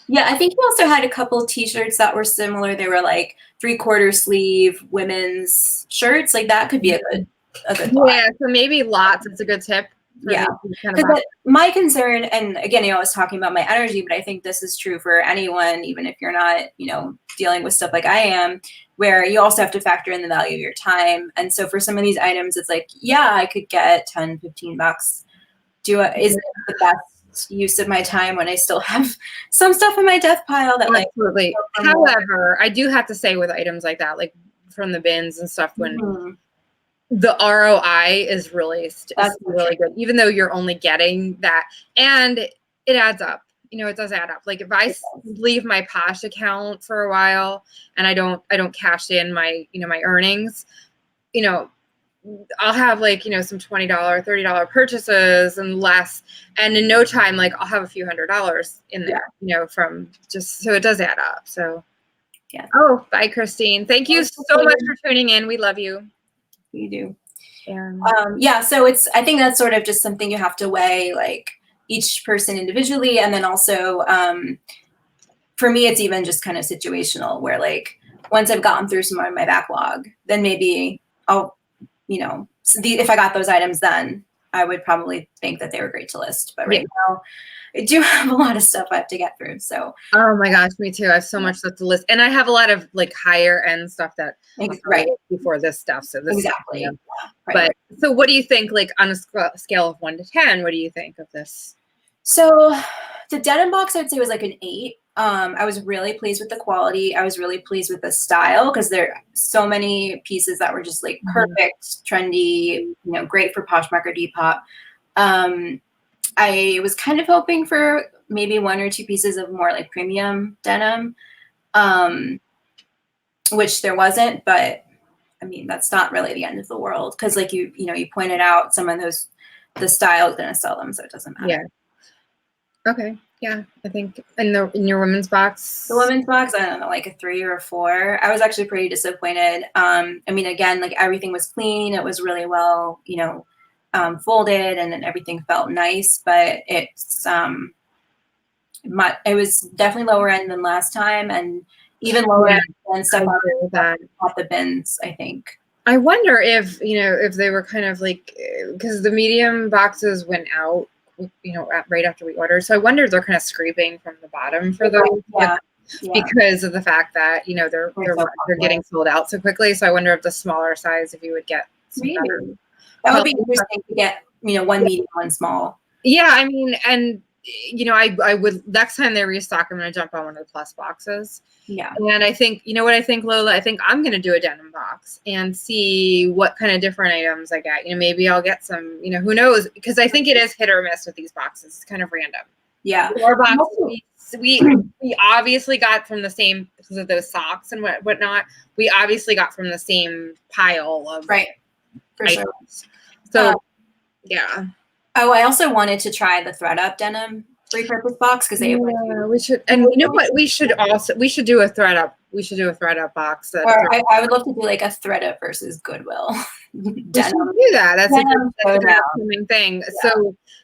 Yeah, I think we also had a couple of t-shirts that were similar. They were like 3/4 sleeve women's shirts. Like that could be a good lot. Yeah, so maybe lots. It's a good tip. Because my concern, and again, I was talking about my energy, but I think this is true for anyone, even if you're not, dealing with stuff like I am, where you also have to factor in the value of your time. And so for some of these items, it's like, I could get $10, $15. Is it the best use of my time when I still have some stuff in my death pile that absolutely. However, I do have to say with items like that, like from the bins and stuff, when the ROI is really good, even though you're only getting that, and it adds up. It does add up. Like if I leave my Posh account for a while and I don't cash in my my earnings, I'll have like, some $20, $30 purchases and less. And in no time, like I'll have a few $100s in there, from just, so it does add up. So, yeah. Oh, bye, Christine. Thank you so much for tuning in. We love you. You do. And yeah. So I think that's sort of just something you have to weigh, like each person individually. And then also, for me, it's even just kind of situational where like, once I've gotten through some of my backlog, then maybe I'll, if I got those items, then I would probably think that they were great to list. But right now, I do have a lot of stuff I have to get through. So. Oh my gosh, me too. I have so much stuff to list, and I have a lot of like higher end stuff that right before this stuff. So this exactly. Yeah. But so, what do you think? Like on a scale of 1 to 10, what do you think of this? So the denim box, I'd say was like an 8. I was really pleased with the quality. I was really pleased with the style because there are so many pieces that were just like perfect, trendy, great for Poshmark or Depop. I was kind of hoping for maybe 1 or 2 pieces of more like premium denim, which there wasn't, but I mean, that's not really the end of the world because like you pointed out some of those, the style is going to sell them, so it doesn't matter. Yeah. Okay. Yeah, I think in your women's box. The women's box, I don't know, like a 3 or a 4. I was actually pretty disappointed. I mean, again, like everything was clean. It was really well, folded, and then everything felt nice. But it was definitely lower end than last time, and even lower end than stuff at the bins, I think. I wonder if if they were kind of like, because the medium boxes went out, right after we ordered. So I wonder if they're kind of scraping from the bottom for those, because of the fact that they're getting sold out so quickly. So I wonder if the smaller size, if you would get maybe that would be interesting to get, one medium, one small. Yeah, I mean, and I would, next time they restock, I'm going to jump on one of the plus boxes. Yeah. And I think, what I think, Lola, I think I'm going to do a denim box and see what kind of different items I get. Maybe I'll get some, who knows? Because I think it is hit or miss with these boxes. It's kind of random. Yeah. Our box, we obviously got from the same, because of those socks and whatnot, we obviously got from the same pile of right. For items. Sure. So, yeah. Oh, I also wanted to try the thread up denim repurpose box because they we should, and you know what, we should do a thread up. We should do a thread up box. I would love to do like a thread up versus Goodwill. We should do that. That's a good upcoming thing.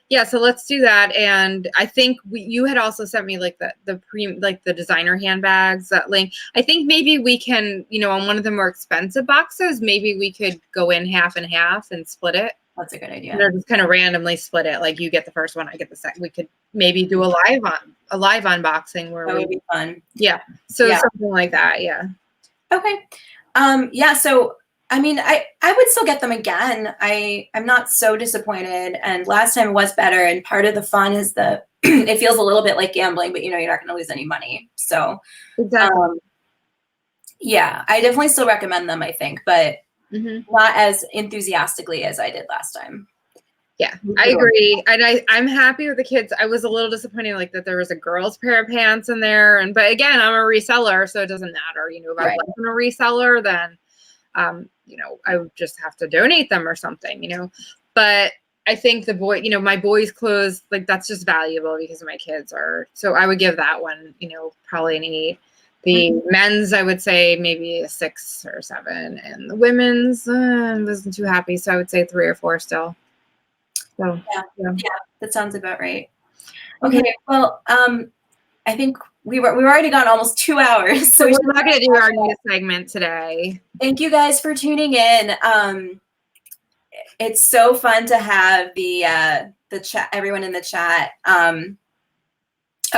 Yeah. So let's do that. And I think you had also sent me like the designer handbags, that link. I think maybe we can, on one of the more expensive boxes, maybe we could go in half and half and split it. That's a good idea. Just kind of randomly split it. Like you get the first one, I get the second. We could maybe do a live unboxing where that would be fun. Yeah. So something like that. Yeah. Okay. Yeah. So I mean, I would still get them again. I'm not so disappointed. And last time was better. And part of the fun is it feels a little bit like gambling, but you're not going to lose any money. So exactly. Yeah, I definitely still recommend them, I think, but not as enthusiastically as I did last time. Yeah, I agree. And I'm happy with the kids. I was a little disappointed like that there was a girl's pair of pants in there. But again, I'm a reseller, so it doesn't matter. If I wasn't a reseller, then I would just have to donate them or something, But I think the boy, my boys' clothes, like that's just valuable because my kids are. So I would give that one, probably an 8. The men's, I would say maybe a 6 or 7, and the women's, I wasn't too happy, so I would say 3 or 4 still. So yeah, that sounds about right. Okay, well, I think we've already gone almost 2 hours, so we're not going to do our news segment today. Thank you guys for tuning in. It's so fun to have the chat, everyone in the chat.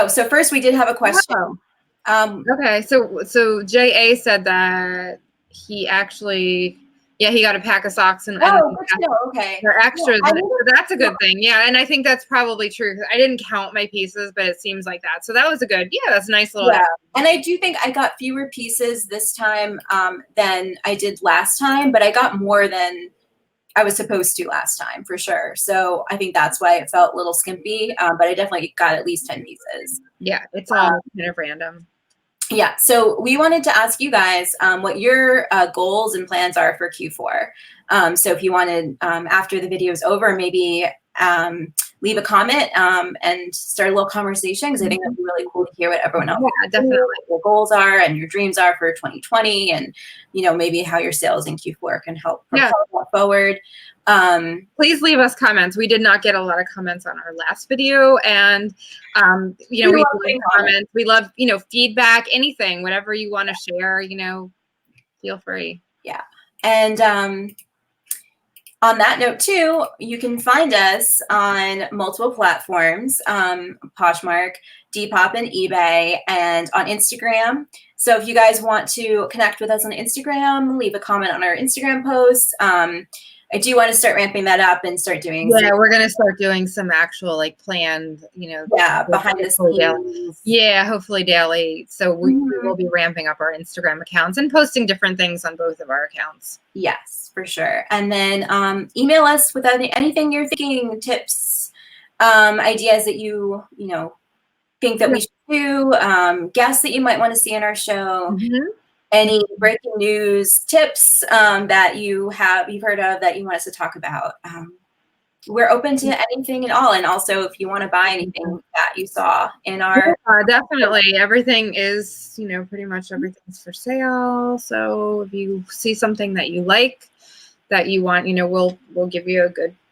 So first we did have a question. Okay, so JA said that he actually, he got a pack of socks and okay, they're extras. That's a good thing. Yeah, and I think that's probably true. I didn't count my pieces, but it seems like that. So that was that's a nice little. Yeah, and I do think I got fewer pieces this time than I did last time, but I got more than I was supposed to last time for sure. So I think that's why it felt a little skimpy, but I definitely got at least 10 pieces. Yeah, it's all kind of random. Yeah, so we wanted to ask you guys what your goals and plans are for Q4. So if you wanted, after the video is over, maybe leave a comment and start a little conversation, because I think that'd be really cool to hear what everyone else definitely what your goals are and your dreams are for 2020, and maybe how your sales in Q4 can help propel that forward. Please leave us comments. We did not get a lot of comments on our last video, and we love comments. We love feedback, anything, whatever you want to share. Feel free. Yeah, and on that note too, you can find us on multiple platforms: Poshmark, Depop, and eBay, and on Instagram. So if you guys want to connect with us on Instagram, leave a comment on our Instagram posts. I do want to start ramping that up and start doing. Yeah, we're gonna start doing some actual planned, behind the scenes. Yeah, hopefully daily. So we will be ramping up our Instagram accounts and posting different things on both of our accounts. Yes, for sure. And then email us with anything you're thinking, tips, ideas that you think that we should do, guests that you might want to see in our show. Any breaking news, tips that you've heard of that you want us to talk about. We're open to anything at all. And also, if you want to buy anything that you saw in our... definitely. Everything is, pretty much everything's for sale. So if you see something that you like, that you want, we'll give you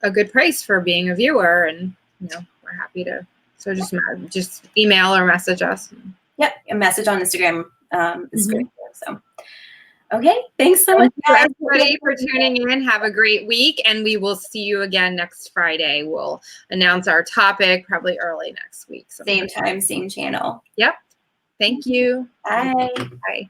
a good price for being a viewer. And, we're happy to. So just email or message us. Yep, a message on Instagram is great. So, okay, thanks so much, guys, everybody, for tuning in. Have a great week, and we will see you again next Friday. We'll announce our topic probably early next week. Same time, same channel. Yep. Thank you. Bye. Bye.